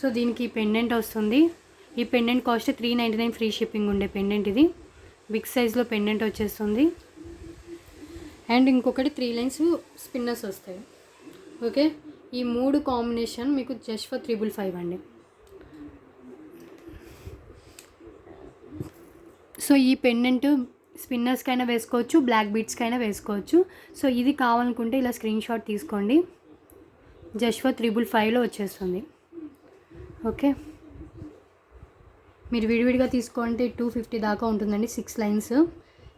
సో దీనికి పెండెంట్ వస్తుంది. ఈ పెండెంట్ కాస్ట్ 399 ఫ్రీ షిప్పింగ్ ఉండే పెండెంట్ ఇది. బిగ్ సైజ్లో పెండెంట్ వచ్చేస్తుంది. అండ్ ఇంకొకటి 3 లైన్స్ స్పిన్నర్స్ వస్తాయి. ఓకే, ఈ 3 కాంబినేషన్ మీకు జస్ట్ ఫర్ 555 అండి. సో ఈ పెండెంట్ స్పిన్నర్స్కైనా వేసుకోవచ్చు, బ్లాక్ బీడ్స్కైనా వేసుకోవచ్చు. సో ఇది కావాలనుకుంటే ఇలా స్క్రీన్ షాట్ తీసుకోండి. జస్ట్ ఫర్ 555లో వచ్చేస్తుంది. ఓకే, మీరు విడివిడిగా తీసుకోండి 250 దాకా ఉంటుందండి 6 లైన్స్.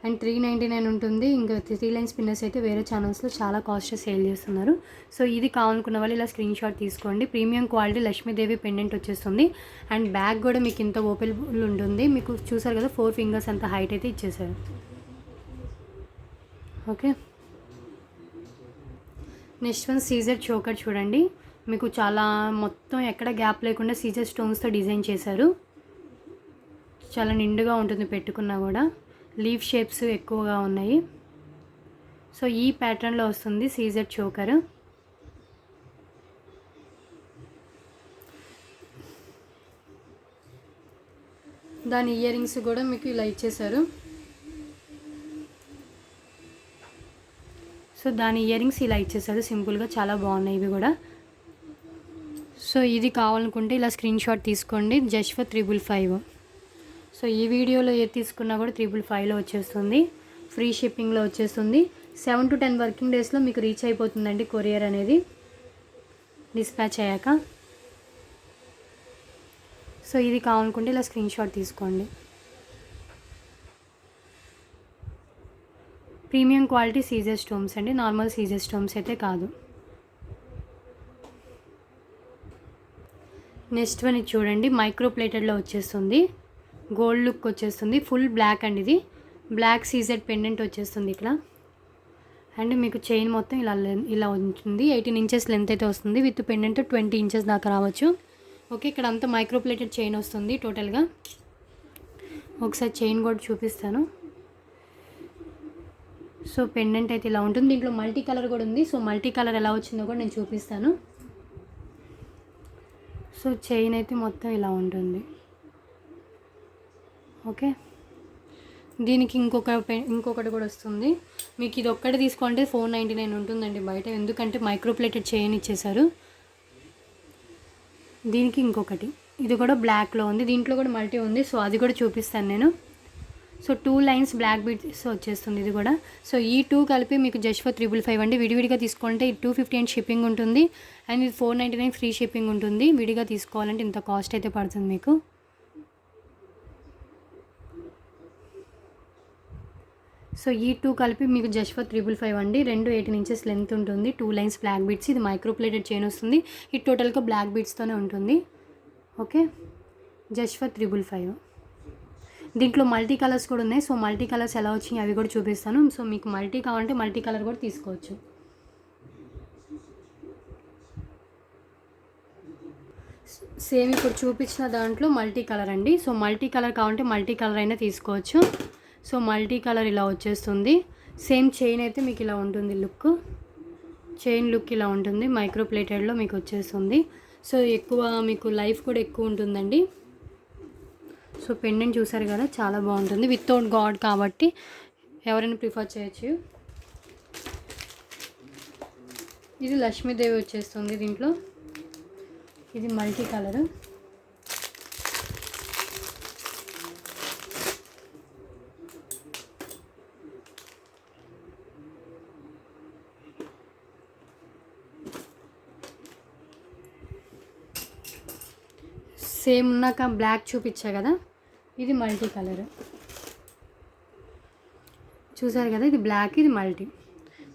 అండ్ 399 ఉంటుంది. ఇంకా 3 లైన్స్ స్పిన్నర్స్ అయితే వేరే ఛానల్స్లో చాలా కాస్ట్ సేల్ చేస్తున్నారు. సో ఇది కావాలనుకున్న వాళ్ళు ఇలా స్క్రీన్ షాట్ తీసుకోండి. ప్రీమియం క్వాలిటీ లక్ష్మీదేవి పెండెంట్ వచ్చేస్తుంది. అండ్ బ్యాక్ కూడా మీకు ఇంత ఓపెనబుల్ ఉంటుంది. మీకు చూసారు కదా 4 ఫింగర్స్ అంత హైట్ అయితే ఇచ్చేసారు. Okay, next one CZ choker చూడండి. మీకు చాలా మొత్తం ఎక్కడ గ్యాప్ లేకుండా సీజర్ స్టోన్స్తో డిజైన్ చేశారు. చాలా నిండుగా ఉంటుంది పెట్టుకున్నా కూడా. లీఫ్ షేప్స్ ఎక్కువగా ఉన్నాయి. సో ఈ ప్యాటర్న్లో వస్తుంది సీజర్ చోకర్. దాని ఇయర్ రింగ్స్ కూడా మీకు ఇలా ఇచ్చేసారు. సో దాని ఇయర్ రింగ్స్ ఇలా ఇచ్చేసారు సింపుల్గా. చాలా బాగున్నాయి ఇవి కూడా. సో ఇది కావాలనుకుంటే ఇలా స్క్రీన్ షాట్ తీసుకోండి. Just for 555. సో ఈ వీడియోలో ఏది తీసుకున్నా కూడా 555లో వచ్చేస్తుంది. ఫ్రీ షిప్పింగ్లో వచ్చేస్తుంది. 7 to 10 వర్కింగ్ డేస్లో మీకు రీచ్ అయిపోతుందండి కొరియర్ అనేది డిస్పాచ్ అయ్యాక. సో ఇది కావాలనుకుంటే ఇలా స్క్రీన్ షాట్ తీసుకోండి. ప్రీమియం క్వాలిటీ సీజర్ స్టోన్స్ అండి, నార్మల్ సీజర్ స్టోన్స్ అయితే కాదు. నెక్స్ట్ వన్ ఇది చూడండి. మైక్రో ప్లేటెడ్లో వచ్చేస్తుంది. గోల్డ్ లుక్ వచ్చేస్తుంది. ఫుల్ బ్లాక్ అండి. ఇది బ్లాక్ సీజెడ్ పెండెంట్ వచ్చేస్తుంది ఇక్కడ. అండ్ మీకు చైన్ మొత్తం ఇలా ఉంటుంది. 18 ఇంచెస్ లెంత్ అయితే వస్తుంది. విత్ పెండెంట్ 20 ఇంచెస్ దాకా రావచ్చు. ఓకే, ఇక్కడ అంతా మైక్రో ప్లేటెడ్ చైన్ వస్తుంది టోటల్గా. ఒకసారి చైన్ కూడా చూపిస్తాను. సో పెండెంట్ అయితే ఇలా ఉంటుంది. దీంట్లో మల్టీ కలర్ కూడా ఉంది. సో మల్టీ కలర్ ఎలా వచ్చిందో కూడా నేను చూపిస్తాను. సో చైన్ అయితే మొత్తం ఇలా ఉంటుంది. ఓకే, దీనికి ఇంకొకటి కూడా వస్తుంది. మీకు ఇది ఒక్కటి తీసుకోండి 499 ఉంటుందండి బయట. ఎందుకంటే మైక్రో ప్లేటెడ్ చైన్ ఇచ్చేసారు. దీనికి ఇంకొకటి, ఇది కూడా బ్లాక్లో ఉంది. దీంట్లో కూడా మల్టీ ఉంది. సో అది కూడా చూపిస్తాను నేను. సో 2 లైన్స్ బ్లాక్ బీడ్స్ వచ్చేస్తుంది ఇది కూడా. సో ఈ 2 కలిపి మీకు జస్ట్ ఫర్ 555 అండి. విడివిడిగా తీసుకుంటే 250 అండ్ షిప్పింగ్ ఉంటుంది. అండ్ ఇది 499 ఫ్రీ షిప్పింగ్ ఉంటుంది. విడిగా తీసుకోవాలంటే ఇంత కాస్ట్ అయితే పడుతుంది మీకు. సో ఈ 2 కలిపి మీకు జస్ట్ ఫర్ 555 అండి. 2 18 ఇంచెస్ లెంత్ ఉంటుంది. 2 లైన్స్ బ్లాక్ బీడ్స్. ఇది మైక్రో ప్లేటెడ్ చైన్ వస్తుంది. ఇది టోటల్గా బ్లాక్ బీడ్స్తోనే ఉంటుంది. Okay, just for 555. దీంట్లో మల్టీ కలర్స్ కూడా ఉన్నాయి. సో మల్టీ కలర్స్ ఎలా వచ్చినాయి అవి కూడా చూపిస్తాను. సో మీకు మల్టీ కావాలంటే మల్టీ కలర్ కూడా తీసుకోవచ్చు. సేమ్ ఇప్పుడు చూపించిన దాంట్లో మల్టీ కలర్ అండి. సో మల్టీ కలర్ కావాలంటే మల్టీ కలర్ అయినా తీసుకోవచ్చు. సో మల్టీ కలర్ ఇలా వచ్చేస్తుంది. సేమ్ చైన్ అయితే మీకు ఇలా ఉంటుంది. చైన్ లుక్ ఇలా ఉంటుంది. మైక్రో ప్లేటెడ్లో మీకు వచ్చేస్తుంది. సో ఎక్కువ మీకు లైఫ్ కూడా ఎక్కువ ఉంటుందండి. సో పెండెంట్ చూసారు కదా, చాలా బాగుంటుంది. వితౌట్ గాడ్ కాబట్టి ఎవరైనా ప్రిఫర్ చేయొచ్చు. ఇది లక్ష్మీదేవి వచ్చేస్తుంది దీంట్లో. ఇది మల్టీ కలర్. సేమ్ ఉన్నాక బ్లాక్ చూపించా కదా, ఇది మల్టీ కలర్. చూసారు కదా, ఇది బ్లాక్, ఇది మల్టీ.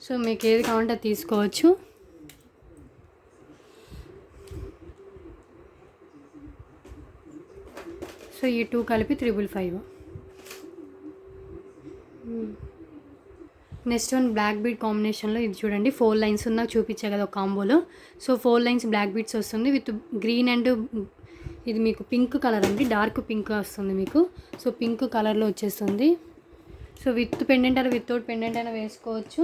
సో మీకు ఏది కావాలంటే అది తీసుకోవచ్చు. సో ఈ 2 కలిపి 555. నెక్స్ట్ వన్ బ్లాక్ బీడ్ కాంబినేషన్లో. ఇది చూడండి, 4 లైన్స్ ఉన్న చూపించా కదా ఒక కాంబోలో. సో 4 లైన్స్ బ్లాక్ బీడ్స్ వస్తుంది విత్ గ్రీన్ అండ్ ఇది మీకు పింక్ కలర్ అండి, డార్క్ పింక్ వస్తుంది మీకు. సో పింక్ కలర్లో వచ్చేస్తుంది. సో విత్ పెండెంట్ అయినా వితౌట్ పెండెంట్ అయినా వేసుకోవచ్చు.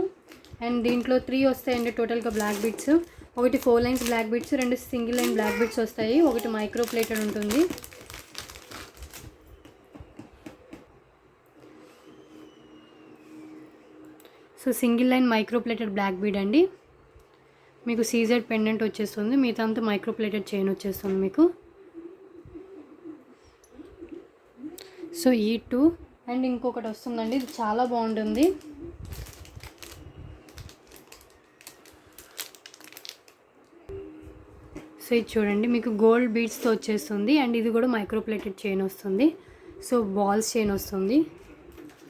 అండ్ దీంట్లో 3 వస్తాయండి టోటల్గా బ్లాక్ బీడ్స్. ఒకటి 4 lines black beads, 2 single line black beads వస్తాయి, ఒకటి మైక్రో ప్లేటెడ్ ఉంటుంది. So single line micro plated black bead అండి. మీకు సీజెడ్ పెండెంట్ వచ్చేస్తుంది, మిగతా అంతా మైక్రో ప్లేటెడ్ చైన్ వచ్చేస్తుంది మీకు. సో ఈ 2 అండ్ ఇంకొకటి వస్తుందండి, ఇది చాలా బాగుంటుంది. సో ఇది చూడండి, మీకు గోల్డ్ బీడ్స్తో వచ్చేస్తుంది. అండ్ ఇది కూడా మైక్రో ప్లేటెడ్ చైన్ వస్తుంది. సో బాల్స్ చైన్ వస్తుంది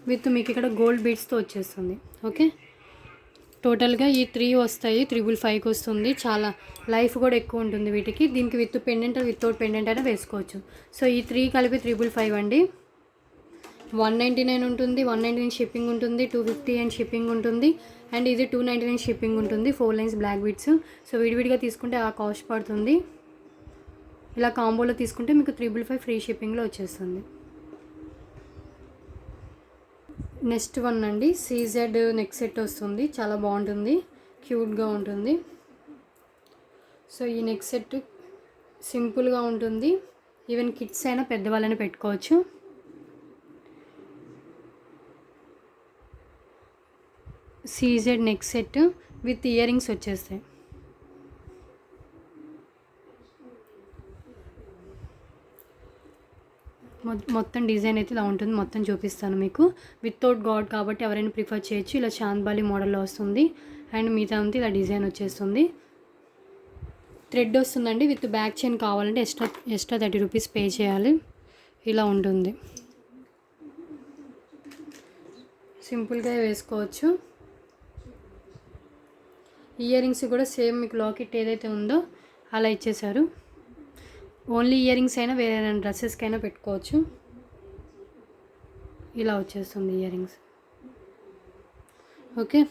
విత్ మీకు ఇక్కడ గోల్డ్ బీడ్స్తో వచ్చేస్తుంది. ఓకే, టోటల్గా ఈ 3 వస్తాయి, 555కి వస్తుంది. చాలా లైఫ్ కూడా ఎక్కువ ఉంటుంది వీటికి. దీనికి విత్ పెండెంట్ వితౌట్ పెండెంట్ అయినా వేసుకోవచ్చు. సో ఈ 3 కలిపి 555 అండి. 199 ఉంటుంది, 199 షిప్పింగ్ ఉంటుంది, 250 అండ్ షిప్పింగ్ ఉంటుంది. అండ్ ఇది 299 షిప్పింగ్ ఉంటుంది. 4 లైన్స్ బ్లాక్ బీడ్స్. సో విడివిడిగా తీసుకుంటే ఆ కాస్ట్ పడుతుంది. ఇలా కాంబోలో తీసుకుంటే మీకు 555 ఫ్రీ షిప్పింగ్లో వచ్చేస్తుంది. నెక్స్ట్ వన్ అండి, సీజెడ్ నెక్ సెట్ వస్తుంది, చాలా బాగుంటుంది, క్యూట్గా ఉంటుంది. సో ఈ నెక్ సెట్ సింపుల్గా ఉంటుంది, ఈవెన్ కిడ్స్ అయినా పెద్దవాళ్ళని పెట్టుకోవచ్చు. CZ neck set with ear rings వచ్చేస్తాయి. మొత్తం డిజైన్ అయితే ఇలా ఉంటుంది, మొత్తం చూపిస్తాను మీకు. వితౌట్ గాడ్ కాబట్టి ఎవరైనా ప్రిఫర్ చేయొచ్చు. ఇలా చాంద్బాలి మోడల్లో వస్తుంది. అండ్ మిగతా అంతా ఇలా డిజైన్ వచ్చేస్తుంది. థ్రెడ్ వస్తుందండి, విత్ బ్యాక్ చైన్ కావాలంటే ఎక్స్ట్రా 30 రూపీస్ పే చేయాలి. ఇలా ఉంటుంది, సింపుల్గా వేసుకోవచ్చు. ఇయర్ రింగ్స్ కూడా సేమ్ మీకు లాకెట్ ఏదైతే ఉందో అలా ఇచ్చేసారు. ఓన్లీ ఇయర్ రింగ్స్ అయినా వేరే డ్రెస్సెస్కైనా పెట్టుకోవచ్చు. ఇలా వచ్చేస్తుంది ear rings. Okay,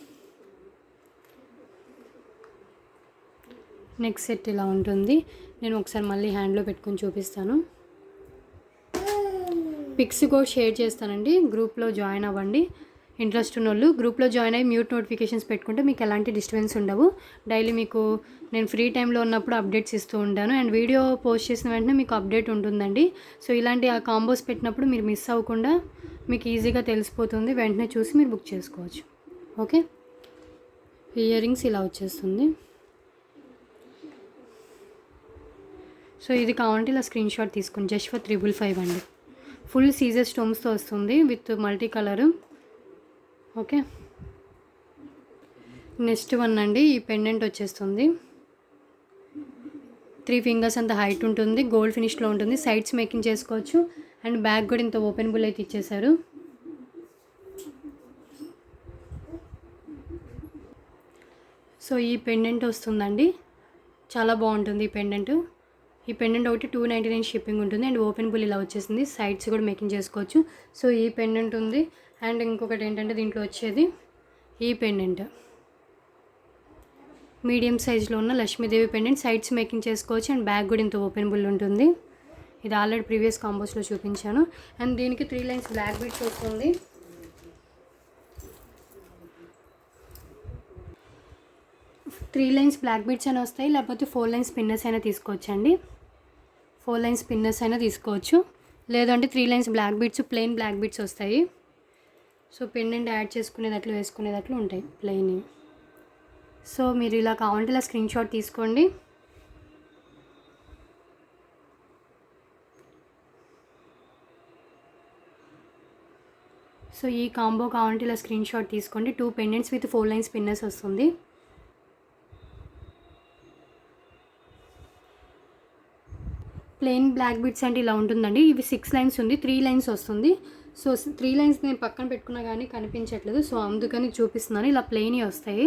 next set ఇలా ఉంటుంది. నేను ఒకసారి మళ్ళీ హ్యాండ్లో పెట్టుకొని చూపిస్తాను. పిక్స్ కూడా షేర్ చేస్తానండి, గ్రూప్లో జాయిన్ అవ్వండి. ఇంట్రెస్ట్ ఉన్న వాళ్ళు గ్రూప్లో జాయిన్ అయ్యి మ్యూట్ నోటిఫికేషన్స్ పెట్టుకుంటే మీకు ఎలాంటి డిస్టర్బెన్స్ ఉండవు. డైలీ మీకు నేను ఫ్రీ టైంలో ఉన్నప్పుడు అప్డేట్స్ ఇస్తూ ఉంటాను. అండ్ వీడియో పోస్ట్ చేసిన వెంటనే మీకు అప్డేట్ ఉంటుందండి. సో ఇలాంటి ఆ కాంబోస్ పెట్టినప్పుడు మీరు మిస్ అవ్వకుండా మీకు ఈజీగా తెలిసిపోతుంది, వెంటనే చూసి మీరు బుక్ చేసుకోవచ్చు. ఓకే, ఇయర్ రింగ్స్ ఇలా వచ్చేస్తుంది. సో ఇది కావాలంటే ఇలా స్క్రీన్ షాట్ తీసుకుని జస్ట్ ఫర్ 555 అండి. ఫుల్ సీజర్ స్టోన్స్తో వస్తుంది with multi colour. Okay, next one అండి, ఈ పెండెంట్ వచ్చేస్తుంది. 3 ఫింగర్స్ అంత హైట్ ఉంటుంది, గోల్డ్ ఫినిష్లో ఉంటుంది, సైడ్స్ మేకింగ్ చేసుకోవచ్చు. అండ్ బ్యాక్ కూడా ఇంత ఓపెనబుల్ అయితే ఇచ్చేసారు. సో ఈ పెండెంట్ వస్తుందండి, చాలా బాగుంటుంది ఈ పెండెంట్. ఈ పెండెంట్ ఒకటి 299 షిప్పింగ్ ఉంటుంది. అండ్ ఓపెనబుల్ ఇలా వచ్చేసింది, సైడ్స్ కూడా మేకింగ్ చేసుకోవచ్చు. సో ఈ పెండెంట్ ఉంది. అండ్ ఇంకొకటి ఏంటంటే దీంట్లో వచ్చేది ఈ పెండెంట్, మీడియం సైజులో ఉన్న లక్ష్మీదేవి పెండెంట్, సైడ్స్ మేకింగ్ చేసుకోవచ్చు. అండ్ బ్యాక్ కూడా ఇంత ఓపెనబుల్ ఉంటుంది. ఇది ఆల్రెడీ ప్రీవియస్ కాంబోస్లో చూపించాను. అండ్ దీనికి 3 లైన్స్ బ్లాక్ బీడ్స్ వస్తుంది. త్రీ లైన్స్ బ్లాక్ బీడ్స్ అయినా వస్తాయి, లేకపోతే 4 లైన్స్ పిన్నర్స్ అయినా తీసుకోవచ్చు అండి. 4 లైన్స్ పిన్నర్స్ అయినా తీసుకోవచ్చు. లేదంటే 3 lines black beads, plain black beads వస్తాయి. సో పెండెంట్ యాడ్ చేసుకునేటట్లు వేసుకునేటట్లు ఉంటాయి ప్లెయిన్. సో మీరు ఇలా కావాలంటే ఇలా స్క్రీన్ షాట్ తీసుకోండి. సో ఈ కాంబో కావాలంటే ఇలా స్క్రీన్ షాట్ తీసుకోండి. 2 పెండెంట్స్ విత్ 4 లైన్స్ పిన్నెస్ వస్తుంది. ప్లెయిన్ బ్లాక్ బీడ్స్ అంటే ఇలా ఉంటుందండి. ఇవి 6 లైన్స్ ఉంది, 3 లైన్స్ వస్తుంది. సో 3 లైన్స్ నేను పక్కన పెట్టుకున్నా కానీ కనిపించట్లేదు, సో అందుకని చూపిస్తున్నాను. ఇలా ప్లెయిన్ వస్తాయి.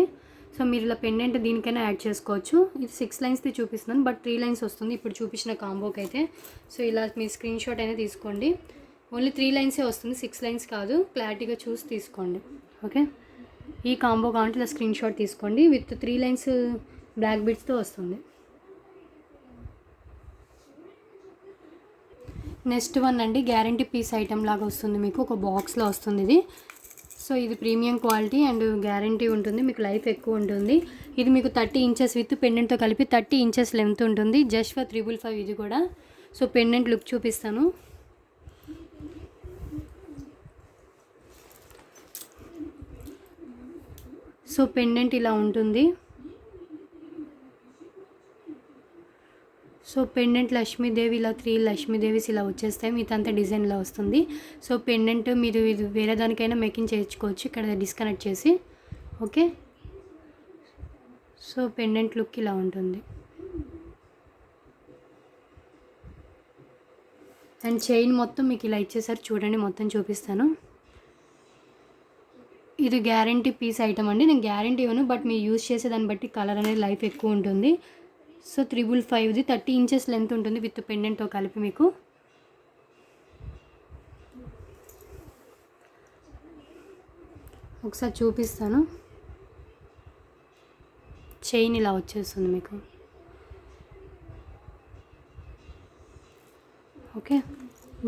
సో మీరు ఇలా పెండెంట్ దీనికైనా యాడ్ చేసుకోవచ్చు. ఇది 6 లైన్స్ది చూపిస్తున్నాను, బట్ 3 లైన్స్ వస్తుంది ఇప్పుడు చూపించిన కాంబోకి అయితే. సో ఇలా మీరు స్క్రీన్ షాట్ అయినా తీసుకోండి. ఓన్లీ 3 లైన్సే వస్తుంది, 6 లైన్స్ కాదు. క్లారిటీగా చూసి తీసుకోండి. ఓకే, ఈ కాంబో కావాలంటే ఇలా స్క్రీన్ షాట్ తీసుకోండి. విత్ 3 లైన్స్ బ్లాక్ బీడ్స్తో వస్తుంది. నెక్స్ట్ వన్ అండి, గ్యారంటీ పీస్ ఐటమ్ లాగా వస్తుంది మీకు. ఒక బాక్స్లో వస్తుంది ఇది. సో ఇది ప్రీమియం క్వాలిటీ అండ్ గ్యారంటీ ఉంటుంది, మీకు లైఫ్ ఎక్కువ ఉంటుంది. ఇది మీకు 30 ఇంచెస్ విత్ పెండెంట్తో కలిపి 30 ఇంచెస్ లెంత్ ఉంటుంది. జస్ట్ ఫర్ 555 ఇది కూడా. సో పెండెంట్ లుక్ చూపిస్తాను. సో పెండెంట్ ఇలా ఉంటుంది. సో పెండెంట్ లక్ష్మీదేవి ఇలా 3 లక్ష్మీదేవిస్ ఇలా వచ్చేస్తాయి. మీదంతా డిజైన్లో వస్తుంది. సో పెండెంట్ మీరు ఇది వేరే దానికైనా మేకింగ్ చేయించుకోవచ్చు ఇక్కడ డిస్కనెక్ట్ చేసి. ఓకే, సో పెండెంట్ లుక్ ఇలా ఉంటుంది. అండ్ చైన్ మొత్తం మీకు ఇలా ఇచ్చేసారు చూడండి, మొత్తం చూపిస్తాను. ఇది గ్యారంటీ పీస్ ఐటమ్ అండి. నేను గ్యారంటీ ఇవ్వను, బట్ మీరు యూజ్ చేసే దాన్ని బట్టి కలర్ అనేది లైఫ్ ఎక్కువ ఉంటుంది. సో 555ది 30 ఇంచెస్ లెంత్ ఉంటుంది విత్ పెండెంట్తో కలిపి మీకు. ఒకసారి చూపిస్తాను. చైన్ ఇలా వచ్చేస్తుంది మీకు. Okay,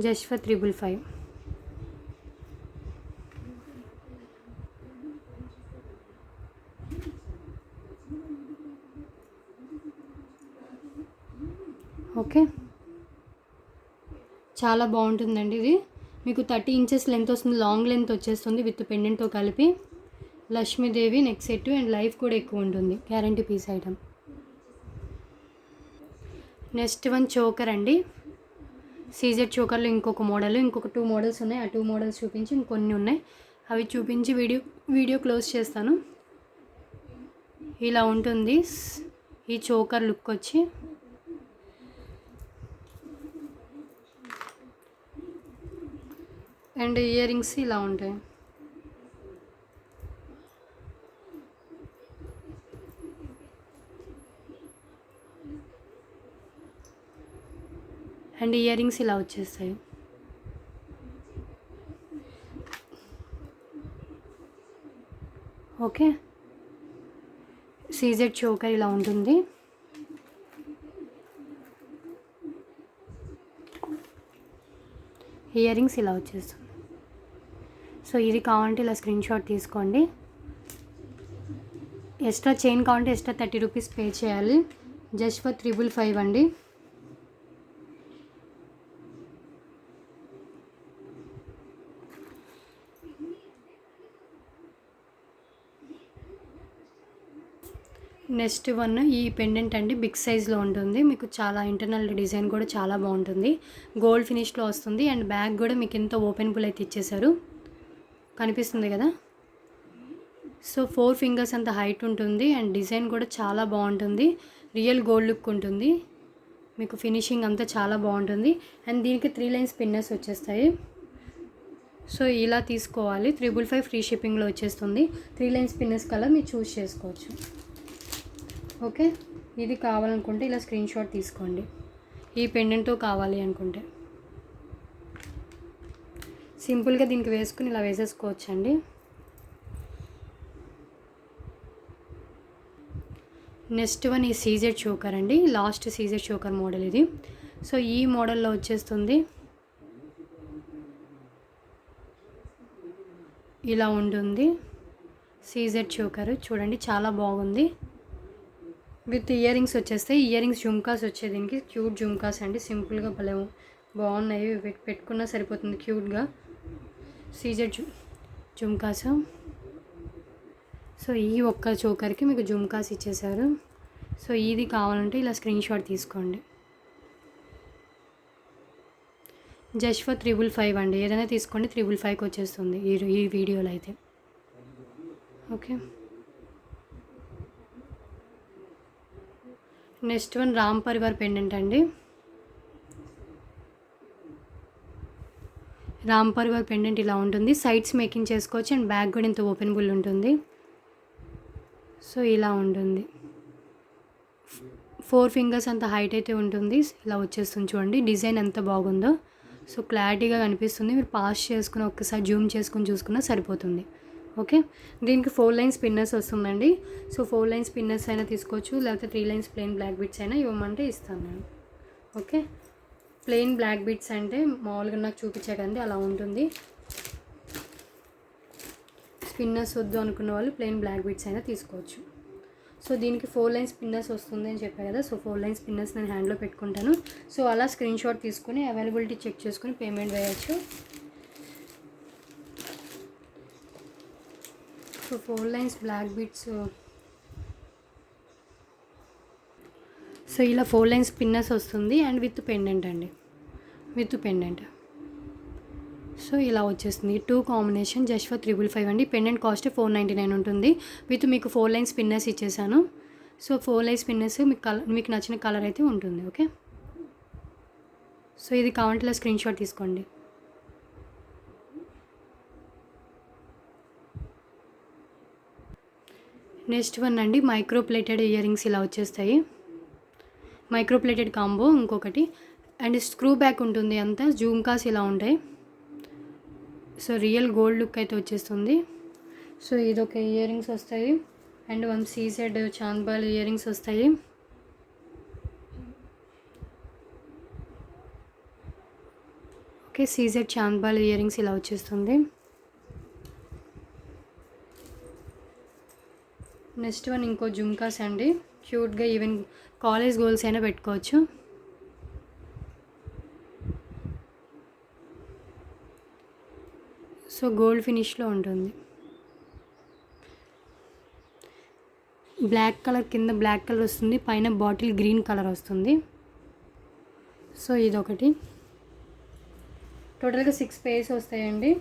just for 555. ఓకే, చాలా బాగుంటుందండి ఇది. మీకు 30 ఇంచెస్ లెంత్ వస్తుంది, లాంగ్ లెంత్ వచ్చేస్తుంది విత్ పెండెంట్తో కలిపి. Lakshmidevi neck set and life కూడా ఎక్కువ ఉంటుంది. Guarantee piece item. Next one choker అండి. సీజెడ్ చోకర్లో ఇంకొక మోడల్, ఇంకొక 2 మోడల్స్ ఉన్నాయి. ఆ 2 మోడల్స్ చూపించి ఇంకొన్ని ఉన్నాయి, అవి చూపించి వీడియో క్లోజ్ చేస్తాను. ఇలా ఉంటుంది ఈ చోకర్ లుక్ వచ్చి. అండ్ ఇయర్ రింగ్స్ ఇలా ఉంటాయి. అండ్ ఇయర్ రింగ్స్ ఇలా వచ్చేస్తాయి. ఓకే, సీజెడ్ చోకర్ ఇలా ఉంటుంది. ఇయర్ రింగ్స్ ఇలా వచ్చేస్తుంది. సో ఇది కావాలంటే ఇలా స్క్రీన్ షాట్ తీసుకోండి. ఎక్స్ట్రా చైన్ కావాలంటే ఎక్స్ట్రా 30 రూపీస్ పే చేయాలి. జస్ట్ ఫర్ 555 అండి. నెక్స్ట్ వన్ ఈ పెండెంట్ అండి, బిగ్ సైజ్లో ఉంటుంది. మీకు చాలా ఇంటర్నల్ డిజైన్ కూడా చాలా బాగుంటుంది. గోల్డ్ ఫినిష్లో వస్తుంది. అండ్ బ్యాగ్ కూడా మీకు ఎంతో ఓపెనబుల్ అయితే ఇచ్చేసారు, కనిపిస్తుంది కదా. సో 4 ఫింగర్స్ అంత హైట్ ఉంటుంది. అండ్ డిజైన్ కూడా చాలా బాగుంటుంది. రియల్ గోల్డ్ లుక్ ఉంటుంది. మీకు ఫినిషింగ్ అంతా చాలా బాగుంటుంది. అండ్ దీనికి 3 లైన్స్ పిన్నర్స్ వచ్చేస్తాయి. సో ఇలా తీసుకోవాలి. 555 ఫ్రీ షిప్పింగ్లో వచ్చేస్తుంది. 3 లైన్స్ పిన్నర్స్ కలర్ మీరు చూస్ చేసుకోవచ్చు. ఓకే, ఇది కావాలనుకుంటే ఇలా స్క్రీన్ షాట్ తీసుకోండి. ఈ పెండెంట్తో కావాలి అనుకుంటే సింపుల్గా దీనికి వేసుకుని ఇలా వేసేసుకోవచ్చు అండి. నెక్స్ట్ వన్ ఈ సీజెడ్ చోకర్ అండి. లాస్ట్ సీజెడ్ చోకర్ మోడల్ ఇది. సో ఈ మోడల్లో వచ్చేస్తుంది. ఇలా ఉంటుంది సీజెడ్ చోకర్. చూడండి చాలా బాగుంది. విత్ ఇయర్ రింగ్స్ వచ్చేస్తాయి. ఇయర్ రింగ్స్ జుమ్కాస్ వచ్చే దీనికి క్యూట్ జుమ్కాస్ అండి. సింపుల్గా భలే బాగున్నాయి, పెట్టుకున్నా సరిపోతుంది క్యూట్గా. సీజెడ్ జుమ్కాస్. సో ఈ ఒక్క చోకర్కి మీకు జుమ్కాస్ ఇచ్చేసారు. సో ఇది కావాలంటే ఇలా స్క్రీన్ షాట్ తీసుకోండి. జస్ట్ ఫర్ 555 అండి. ఏదైనా తీసుకోండి 555కి వచ్చేస్తుంది ఈ వీడియోలో అయితే. Okay, next one Ram Parivar pendant అండి. రామ్ పరివార్ పెండెంట్ ఇలా ఉంటుంది. సైడ్స్ మేకింగ్ చేసుకోవచ్చు అండ్ బ్యాక్ కూడా ఇంత ఓపెనబుల్ ఉంటుంది. సో ఇలా ఉంటుంది. 4 ఫింగర్స్ అంత హైట్ అయితే ఉంటుంది. ఇలా వచ్చేస్తుంది చూడండి, డిజైన్ ఎంత బాగుందో. సో క్లారిటీగా కనిపిస్తుంది. మీరు పాస్ చేసుకుని ఒక్కసారి జూమ్ చేసుకుని చూసుకున్నా సరిపోతుంది. ఓకే, దీనికి 4 లైన్స్ పిన్నర్స్ వస్తుందండి. సో 4 లైన్స్ పిన్నర్స్ అయినా తీసుకోవచ్చు, లేకపోతే 3 లైన్స్ ప్లెయిన్ బ్లాక్ బిట్స్ అయినా ఇవ్వమంటే ఇస్తాను నేను. ఓకే, ప్లెయిన్ బ్లాక్ బిట్స్ అంటే మామూలుగా నాకు చూపించా కదండి, అలా ఉంటుంది. స్పిన్నర్స్ వద్దు అనుకున్న వాళ్ళు ప్లెయిన్ బ్లాక్ బిట్స్ అయినా తీసుకోవచ్చు. సో దీనికి 4 లైన్స్ పిన్నర్స్ వస్తుంది అని చెప్పాను కదా. సో 4 లైన్స్ పిన్నర్స్ నేను హ్యాండ్లో పెట్టుకుంటాను. సో అలా స్క్రీన్ షాట్ తీసుకుని అవైలబిలిటీ చెక్ చేసుకుని పేమెంట్ వేయచ్చు. So 4 lines black beads. So ఇలా 4 లైన్స్ పిన్నర్స్ వస్తుంది అండ్ విత్ పెండెంట్ అండి, విత్ పెండెంట్. సో ఇలా వచ్చేస్తుంది 2 కాంబినేషన్ జస్ట్ ఫర్ 555 అండి. పెండెంట్ కాస్ట్ 499 ఉంటుంది. విత్ మీకు 4 లైన్స్ పిన్నర్స్ ఇచ్చేసాను. సో 4 లైన్స్ పిన్నర్స్ మీకు నచ్చిన కలర్ అయితే ఉంటుంది. ఓకే, సో ఇది కావాలంటే స్క్రీన్ షాట్ తీసుకోండి. నెక్స్ట్ వన్ అండి, మైక్రో ప్లేటెడ్ ఇయర్ రింగ్స్ ఇలా వచ్చేస్తాయి. మైక్రో ప్లేటెడ్ కాంబో ఇంకొకటి. అండ్ స్క్రూ బ్యాక్ ఉంటుంది. అంతా జూమ్కాస్ ఇలా ఉంటాయి. సో రియల్ గోల్డ్ లుక్ అయితే వచ్చేస్తుంది. సో ఇదొక ఇయర్ రింగ్స్ వస్తాయి అండ్ 1 సీజెడ్ చాంద్బాల్ ఇయర్ రింగ్స్ వస్తాయి. ఓకే, సీజెడ్ చాంద్బాల్ ఇయర్ రింగ్స్ ఇలా వచ్చేస్తుంది. నెక్స్ట్ వన్ ఇంకో జుమ్కాస్ అండి, క్యూట్గా ఈవెన్ కాలేజ్ గోల్స్ అయినా పెట్టుకోవచ్చు. సో గోల్డ్ ఫినిష్లో ఉంటుంది. బ్లాక్ కలర్ కింద బ్లాక్ కలర్ వస్తుంది, పైన బాటిల్ గ్రీన్ కలర్ వస్తుంది. సో ఇదొకటి. టోటల్గా 6 పేర్స్ వస్తాయండి,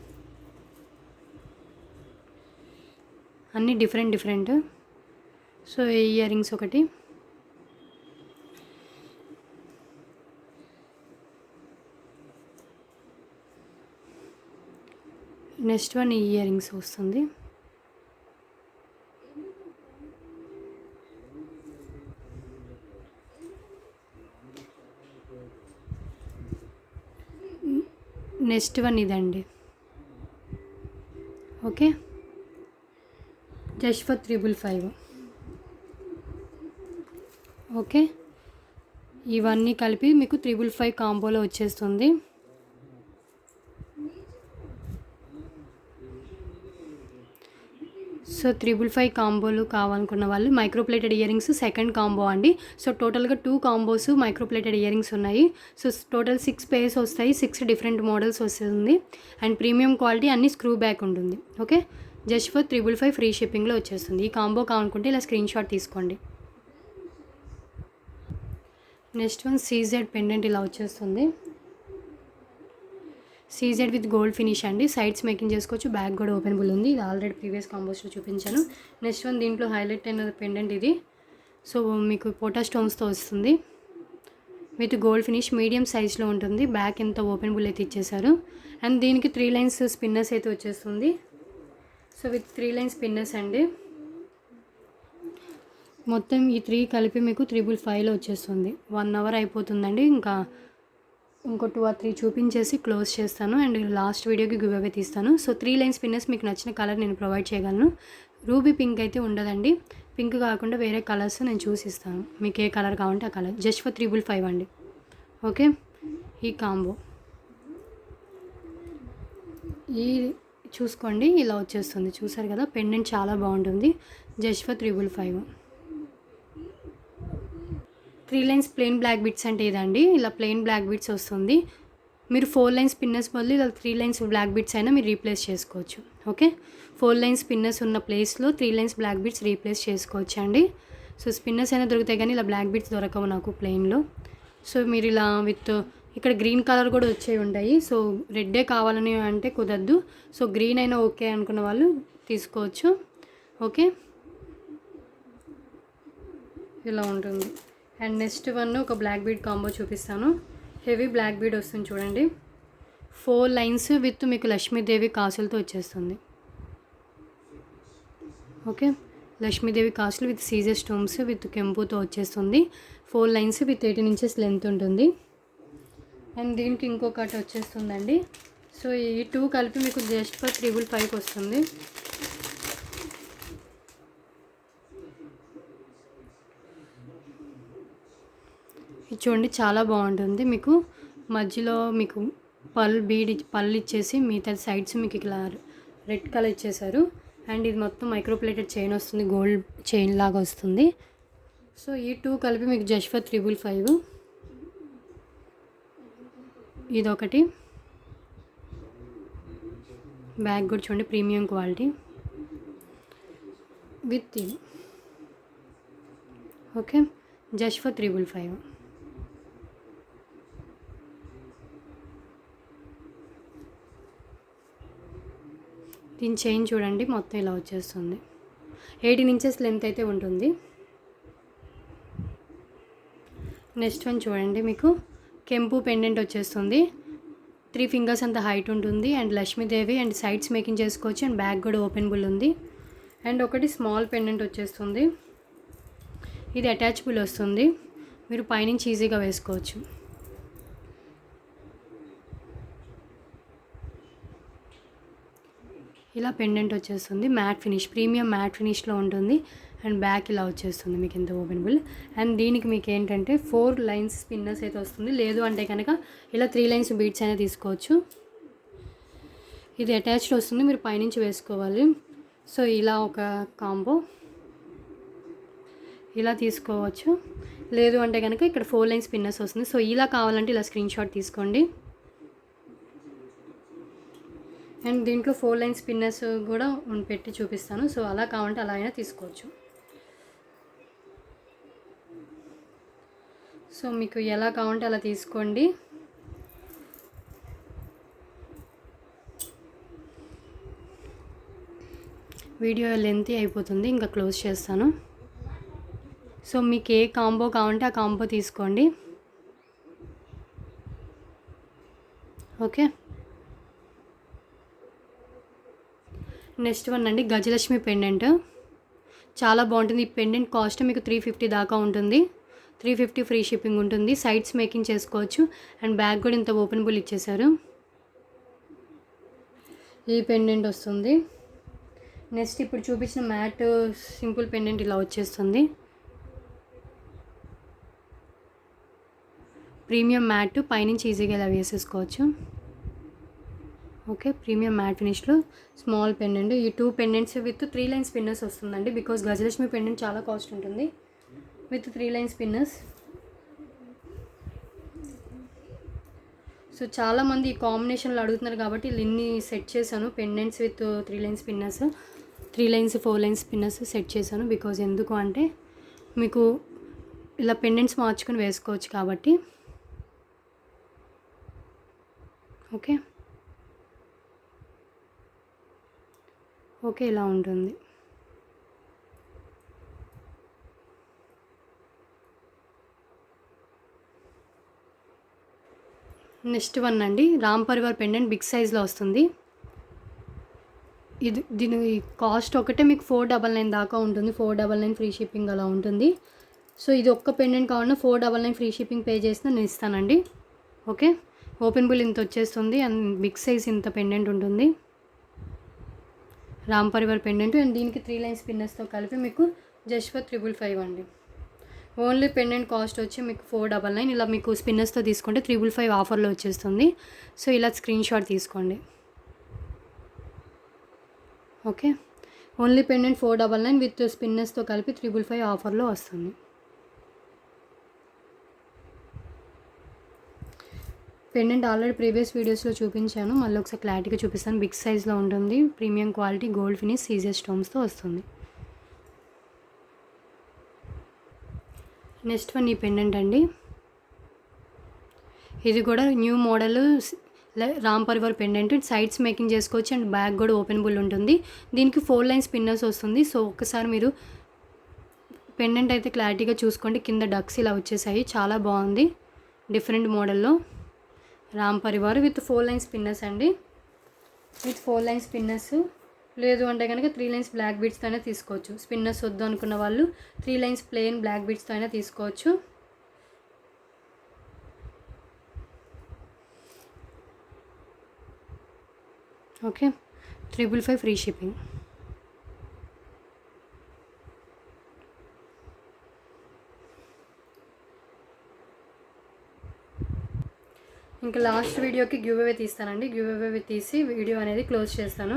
అన్నీ డిఫరెంట్. సో ఇయర్ రింగ్స్ ఒకటి. నెక్స్ట్ వన్ ఇయర్ రింగ్స్ వస్తుంది. నెక్స్ట్ వన్ ఇదండి. Okay, just for 555. ఓకే, ఇవన్నీ కలిపి మీకు 555 కాంబోలో వచ్చేస్తుంది. సో 555 కాంబోలు కావాలనుకున్న వాళ్ళు micro plated ear rings second combo అండి. సో టోటల్గా 2 combos micro plated ear rings ఉన్నాయి. సో టోటల్ 6 పేర్స్ వస్తాయి, 6 డిఫరెంట్ మోడల్స్ వస్తుంది అండ్ ప్రీమియం క్వాలిటీ, అన్ని స్క్రూ బ్యాక్ ఉంటుంది. ఓకే, జస్ట్ ఫర్ 555 ఫ్రీ షిప్పింగ్లో వచ్చేస్తుంది. ఈ కాంబో కావాలనుకుంటే ఇలా స్క్రీన్ షాట్ తీసుకోండి. నెక్స్ట్ వన్ సీజెడ్ పెండెంట్ ఇలా వచ్చేస్తుంది. సీజెడ్ విత్ గోల్డ్ ఫినిష్ అండి. సైడ్స్ మేకింగ్ చేసుకోవచ్చు, బ్యాక్ కూడా ఓపెనబుల్ ఉంది. ఇది ఆల్రెడీ ప్రీవియస్ కాంబోస్లో చూపించాను. నెక్స్ట్ వన్ దీంట్లో హైలైట్ అయిన పెండెంట్ ఇది. సో మీకు పోటా స్టోన్స్తో వస్తుంది విత్ గోల్డ్ ఫినిష్, మీడియం సైజ్లో ఉంటుంది. బ్యాక్ ఎంత ఓపెనబుల్ అయితే ఇచ్చేసారు అండ్ దీనికి 3 లైన్స్ స్పిన్నర్స్ అయితే వచ్చేస్తుంది. సో విత్ 3 లైన్స్ స్పిన్నర్స్ అండి. మొత్తం ఈ 3 కలిపి మీకు 555లో వచ్చేస్తుంది. 1 అవర్ అయిపోతుందండి. ఇంకో 2 or 3 చూపించేసి క్లోజ్ చేస్తాను అండ్ లాస్ట్ వీడియోకి గివ్ అవే తీస్తాను. సో 3 లైన్స్ స్పిన్నర్స్ మీకు నచ్చిన కలర్ నేను ప్రొవైడ్ చేయగలను. రూబీ పింక్ అయితే ఉండదండి, పింక్ కాకుండా వేరే కలర్స్ నేను చూసిస్తాను. మీకు ఏ కలర్ కావాలంటే ఆ కలర్. జస్ట్ ఫర్ 555 అండి. ఓకే, ఈ కాంబో ఈ చూసుకోండి, ఇలా వచ్చేస్తుంది. చూసారు కదా, పెండెంట్ చాలా బాగుంటుంది. Just for 555. 3 lines plain black beads అంటే ఇదండి. ఇలా ప్లెయిన్ బ్లాక్ బిట్స్ వస్తుంది. మీరు 4 లైన్స్ స్పిన్నర్స్ బదులు ఇలా 3 లైన్స్ బ్లాక్ బీడ్స్ అయినా మీరు రీప్లేస్ చేసుకోవచ్చు. ఓకే, 4 లైన్స్ స్పిన్నర్స్ ఉన్న ప్లేస్లో 3 లైన్స్ బ్లాక్ బీడ్స్ రీప్లేస్ చేసుకోవచ్చు అండి. సో స్పిన్నర్స్ అయినా దొరుకుతాయి కానీ ఇలా బ్లాక్ బీడ్స్ దొరకవు నాకు ప్లెయిన్లో. సో మీరు ఇలా విత్ ఇక్కడ గ్రీన్ కలర్ కూడా వచ్చేవి ఉంటాయి. సో రెడ్డే కావాలని అంటే కుదరదు. సో గ్రీన్ అయినా ఓకే అనుకున్న వాళ్ళు తీసుకోవచ్చు. ఓకే, ఇలా ఉంటుంది. అండ్ నెక్స్ట్ వన్ ఒక బ్లాక్ బీడ్ కాంబో చూపిస్తాను. హెవీ బ్లాక్ బీడ్ వస్తుంది చూడండి. 4 లైన్స్ విత్ మీకు లక్ష్మీదేవి కాసులతో వచ్చేస్తుంది. ఓకే, లక్ష్మీదేవి కాసులు విత్ సీజర్ స్టోన్స్ విత్ కెంపుతో వచ్చేస్తుంది. 4 లైన్స్ విత్ 18 ఇంచెస్ లెంత్ ఉంటుంది. అండ్ దీనికి ఇంకొకటి వచ్చేస్తుందండి. సో ఈ 2 కలిపి మీకు జస్ట్ ఫర్ 555 వస్తుంది. ఇది చూడండి, చాలా బాగుంటుంది. మీకు మధ్యలో మీకు పళ్ళు ఇచ్చేసి మిగతా సైడ్స్ మీకు ఇలా రెడ్ కలర్ ఇచ్చేసారు. అండ్ ఇది మొత్తం మైక్రోప్లేటెడ్ చైన్ వస్తుంది, గోల్డ్ చైన్ లాగా వస్తుంది. సో ఈ 2 కలిపి మీకు జస్ట్ ఫర్ 555. ఇదొకటి బ్యాగ్ కూడా చూడండి, ప్రీమియం క్వాలిటీ విత్ ఇది. Okay, just for 555. దీని చైన్ చూడండి, మొత్తం ఇలా వచ్చేస్తుంది. 18 ఇంచెస్ లెంత్ అయితే ఉంటుంది. నెక్స్ట్ వన్ చూడండి, మీకు కెంపు పెండెంట్ వచ్చేస్తుంది. 3 ఫింగర్స్ అంత హైట్ ఉంటుంది. And Lakshmidevi and sides making చేసుకోవచ్చు. అండ్ బ్యాక్ కూడా ఓపెనబుల్ ఉంది. అండ్ ఒకటి స్మాల్ పెండెంట్ వచ్చేస్తుంది. ఇది అటాచబుల్ వస్తుంది, మీరు పైనుంచి ఈజీగా వేసుకోవచ్చు. ఇలా పెండెంట్ వచ్చేస్తుంది. మ్యాట్ ఫినిష్, ప్రీమియం మ్యాట్ ఫినిష్లో ఉంటుంది. అండ్ బ్యాక్ ఇలా వచ్చేస్తుంది మీకు ఇంత ఓపెనబుల్. అండ్ దీనికి మీకు ఏంటంటే 4 లైన్స్ స్పిన్నర్స్ అయితే వస్తుంది. లేదు అంటే కనుక ఇలా 3 లైన్స్ బీడ్స్ అయినా తీసుకోవచ్చు. ఇది అటాచ్డ్ వస్తుంది, మీరు పైనుంచి వేసుకోవాలి. సో ఇలా ఒక కాంబో ఇలా తీసుకోవచ్చు. లేదు అంటే కనుక ఇక్కడ 4 లైన్స్ స్పిన్నర్స్ వస్తుంది. సో ఇలా కావాలంటే ఇలా స్క్రీన్ షాట్ తీసుకోండి. అండ్ దీంట్లో 4 లైన్స్ స్పిన్నర్స్ కూడా పెట్టి చూపిస్తాను. సో అలా కావాలంటే అలా అయినా తీసుకోవచ్చు. సో మీకు ఎలా కావాలంటే అలా తీసుకోండి. వీడియో లెంతీ అయిపోతుంది, ఇంకా క్లోజ్ చేస్తాను. సో మీకు ఏ కాంబో కావాలంటే ఆ కాంబో తీసుకోండి. ఓకే, నెక్స్ట్ వన్ అండి, గజలక్ష్మి పెండెంట్. చాలా బాగుంటుంది. ఈ పెండెంట్ కాస్ట్ మీకు 350 దాకా ఉంటుంది. 350 ఫ్రీ షిప్పింగ్ ఉంటుంది. సైడ్స్ మేకింగ్ చేసుకోవచ్చు. అండ్ బ్యాగ్ కూడా ఇంత ఓపెనబుల్ ఇచ్చేసారు. ఈ పెండెంట్ వస్తుంది. నెక్స్ట్ ఇప్పుడు చూపించిన మ్యాట్ సింపుల్ పెండెంట్ ఇలా వచ్చేస్తుంది. ప్రీమియం మ్యాట్ పైనుంచి ఈజీగా ఇలా వేసేసుకోవచ్చు. ఓకే, ప్రీమియం మ్యాట్ ఫినిష్లో స్మాల్ పెండెంట్. ఈ 2 పెండెంట్స్ విత్ 3 లైన్ స్పిన్నర్స్ వస్తుందండి. బికాస్ గజలక్ష్మి పెండెంట్ చాలా కాస్ట్ ఉంటుంది విత్ 3 లైన్ స్పిన్నర్స్. సో చాలామంది ఈ కాంబినేషన్లో అడుగుతున్నారు కాబట్టి ఇన్ని సెట్ చేశాను. Pendants with 3 line spinners, 3 lines 4 lines spinners set చేశాను. బికాజ్ ఎందుకు అంటే మీకు ఇలా పెండెంట్స్ మార్చుకొని వేసుకోవచ్చు కాబట్టి. ఓకే ఓకే, ఇలా ఉంటుంది. నెక్స్ట్ వన్ అండి, రామ్ పరివార్ పెండెంట్ బిగ్ సైజ్లో వస్తుంది. దీని కాస్ట్ ఒకటే మీకు 499 దాకా ఉంటుంది. 499 ఫ్రీ షిప్పింగ్ అలా ఉంటుంది. సో ఇది ఒక్క పెండెంట్ కావాలన్నా 499 ఫ్రీ షిప్పింగ్ పే చేసినా నేను ఇస్తానండి. ఓకే, ఓపెనబుల్ ఇంత వచ్చేస్తుంది. అండ్ బిగ్ సైజ్ ఇంత పెండెంట్ ఉంటుంది. రామ్ పరివార్ పెండెంట్. అండ్ దీనికి 3 లైన్ స్పిన్నర్స్తో కలిపి మీకు జస్ట్ ఫర్ 555 అండి. ఓన్లీ పెండెంట్ కాస్ట్ వచ్చి మీకు 499. ఇలా మీకు స్పిన్నర్స్తో తీసుకుంటే 555 ఆఫర్లో వచ్చేస్తుంది. సో ఇలా స్క్రీన్ షాట్ తీసుకోండి. ఓకే, ఓన్లీ పెండెంట్ 499 విత్ స్పిన్నర్స్తో కలిపి 555 ఆఫర్లో వస్తుంది. పెండెంట్ ఆల్రెడీ ప్రీవియస్ వీడియోస్లో చూపించాను, మళ్ళీ ఒకసారి క్లారిటీగా చూపిస్తాను. బిగ్ సైజ్లో ఉంటుంది, ప్రీమియం క్వాలిటీ గోల్డ్ ఫినిష్ సీజర్ స్టోన్స్తో వస్తుంది. నెక్స్ట్ వన్ ఈ పెండెంట్ అండి. ఇది కూడా new model Ram Parivar pendant. Sides making చేసుకోవచ్చు అండ్ బ్యాక్ కూడా ఓపెనబుల్ ఉంటుంది. దీనికి 4 లైన్స్ పిన్నర్స్ వస్తుంది. సో ఒక్కసారి మీరు పెండెంట్ అయితే క్లారిటీగా చూసుకోండి. కింద డక్స్ ఇలా వచ్చేసాయి, చాలా బాగుంది. డిఫరెంట్ మోడల్లో Ram Parivar with 4 lines spinners అండి. With 4 lines spinners. లేదు అంటే కనుక 3 లైన్స్ బ్లాక్ బీడ్స్తో అయినా తీసుకోవచ్చు. స్పిన్నర్స్ వద్దు అనుకున్న వాళ్ళు 3 లైన్స్ ప్లెయిన్ బ్లాక్ బీడ్స్తో అయినా తీసుకోవచ్చు. Okay, 555 free shipping. ఇంకా లాస్ట్ వీడియోకి గివ్ అవే తీస్తానండి. గివ్ అవే తీసి వీడియో అనేది క్లోజ్ చేస్తాను.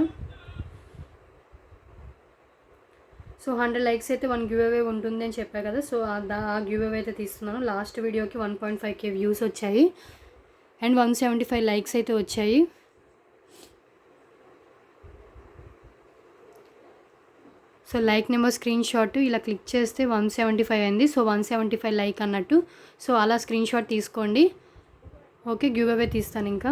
సో 100 లైక్స్ అయితే 1 గివ్ అవే ఉంటుంది అని చెప్పా కదా. సో ఆ గివ్ అవే అయితే తీస్తున్నాను. లాస్ట్ వీడియోకి 1.5K వ్యూస్ వచ్చాయి అండ్ 175 లైక్స్ అయితే వచ్చాయి. So like number screen shot ఇలా క్లిక్ చేస్తే 175 అయింది. సో 175 లైక్ అన్నట్టు. సో అలా స్క్రీన్ షాట్ తీసుకోండి. ఓకే, గివ్ అవే తీస్తాను ఇంకా.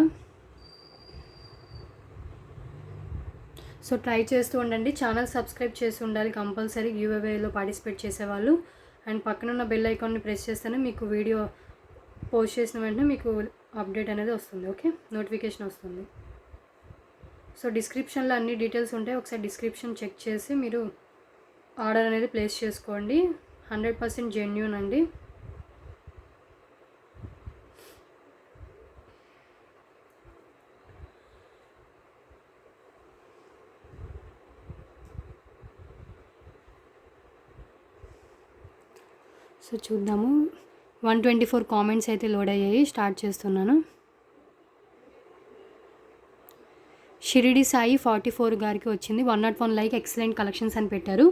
సో ట్రై చేస్తూ ఉండండి. ఛానల్ సబ్స్క్రైబ్ చేసి ఉండాలి కంపల్సరీ గివ్ అవేలో పార్టిసిపేట్ చేసేవాళ్ళు. అండ్ పక్కనున్న బెల్ ఐకాన్ని ప్రెస్ చేస్తేనే మీకు వీడియో పోస్ట్ చేసిన వెంటనే మీకు అప్డేట్ అనేది వస్తుంది. ఓకే, నోటిఫికేషన్ వస్తుంది. సో డిస్క్రిప్షన్లో అన్ని డీటెయిల్స్ ఉంటాయి. ఒకసారి డిస్క్రిప్షన్ చెక్ చేసి మీరు ఆర్డర్ అనేది ప్లేస్ చేసుకోండి. 100% జెన్యూన్ అండి. సో చూద్దాము. 124 కామెంట్స్ అయితే లోడ్ అయ్యాయి. స్టార్ట్ చేస్తున్నాను. షిరిడి సాయి 44 గారికి వచ్చింది. 101 లైక్, ఎక్సలెంట్ కలెక్షన్స్ అని పెట్టారు.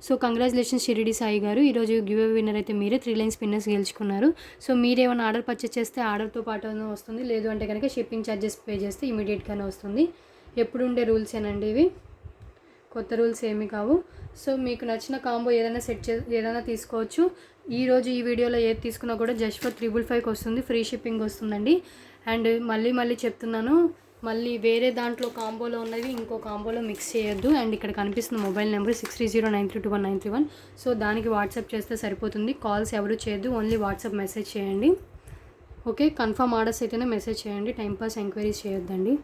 సో కంగ్రాచులేషన్స్ షిరిడి సాయి గారు. ఈరోజు గివ్ అవే విన్నర్ అయితే మీరే 3 లైన్స్ పిన్నర్స్ గెలుచుకున్నారు. సో మీరు ఏమైనా ఆర్డర్ పర్చేస్ చేస్తే ఆర్డర్తో పాటు వస్తుంది. లేదు అంటే కనుక షిప్పింగ్ ఛార్జెస్ పే చేస్తే ఇమీడియట్గానే వస్తుంది. ఎప్పుడు ఉండే రూల్స్ ఏనండి ఇవి, కొత్త రూల్స్ ఏమీ కావు. సో మీకు నచ్చిన కాంబో ఏదైనా ఏదైనా తీసుకోవచ్చు. ఈరోజు ఈ వీడియోలో ఏది తీసుకున్నా కూడా జస్ట్ ఫర్ 555కి వస్తుంది. ఫ్రీ షిప్పింగ్ వస్తుందండి. అండ్ మళ్ళీ చెప్తున్నాను, మళ్ళీ వేరే దాంట్లో కాంబోలో ఉన్నవి ఇంకో కాంబోలో మిక్స్ చేయొద్దు. అండ్ ఇక్కడ కనిపిస్తున్న మొబైల్ నెంబర్ 6309321931. సో దానికి వాట్సాప్ చేస్తే సరిపోతుంది. కాల్స్ ఎవరు చేయొద్దు, ఓన్లీ వాట్సాప్ మెసేజ్ చేయండి. ఓకే, కన్ఫర్మ్ ఆర్డర్స్ అయితేనే మెసేజ్ చేయండి, టైంపాస్ ఎంక్వైరీస్ చేయొద్దండి.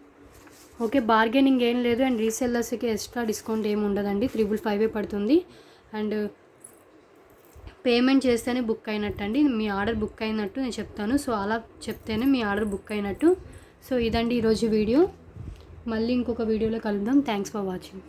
ఓకే, బార్గెనింగ్ ఏం లేదు. అండ్ రీసెల్లర్స్కి ఎక్స్ట్రా డిస్కౌంట్ ఏమి ఉండదండి. 555 పడుతుంది. అండ్ పేమెంట్ చేస్తేనే బుక్ అయినట్టు అండి. మీ ఆర్డర్ బుక్ అయినట్టు నేను చెప్తాను. సో అలా చెప్తేనే మీ ఆర్డర్ బుక్ అయినట్టు. సో ఇదండి ఈరోజు వీడియో. మళ్ళీ ఇంకొక వీడియోలో కలుద్దాం. Thanks for watching.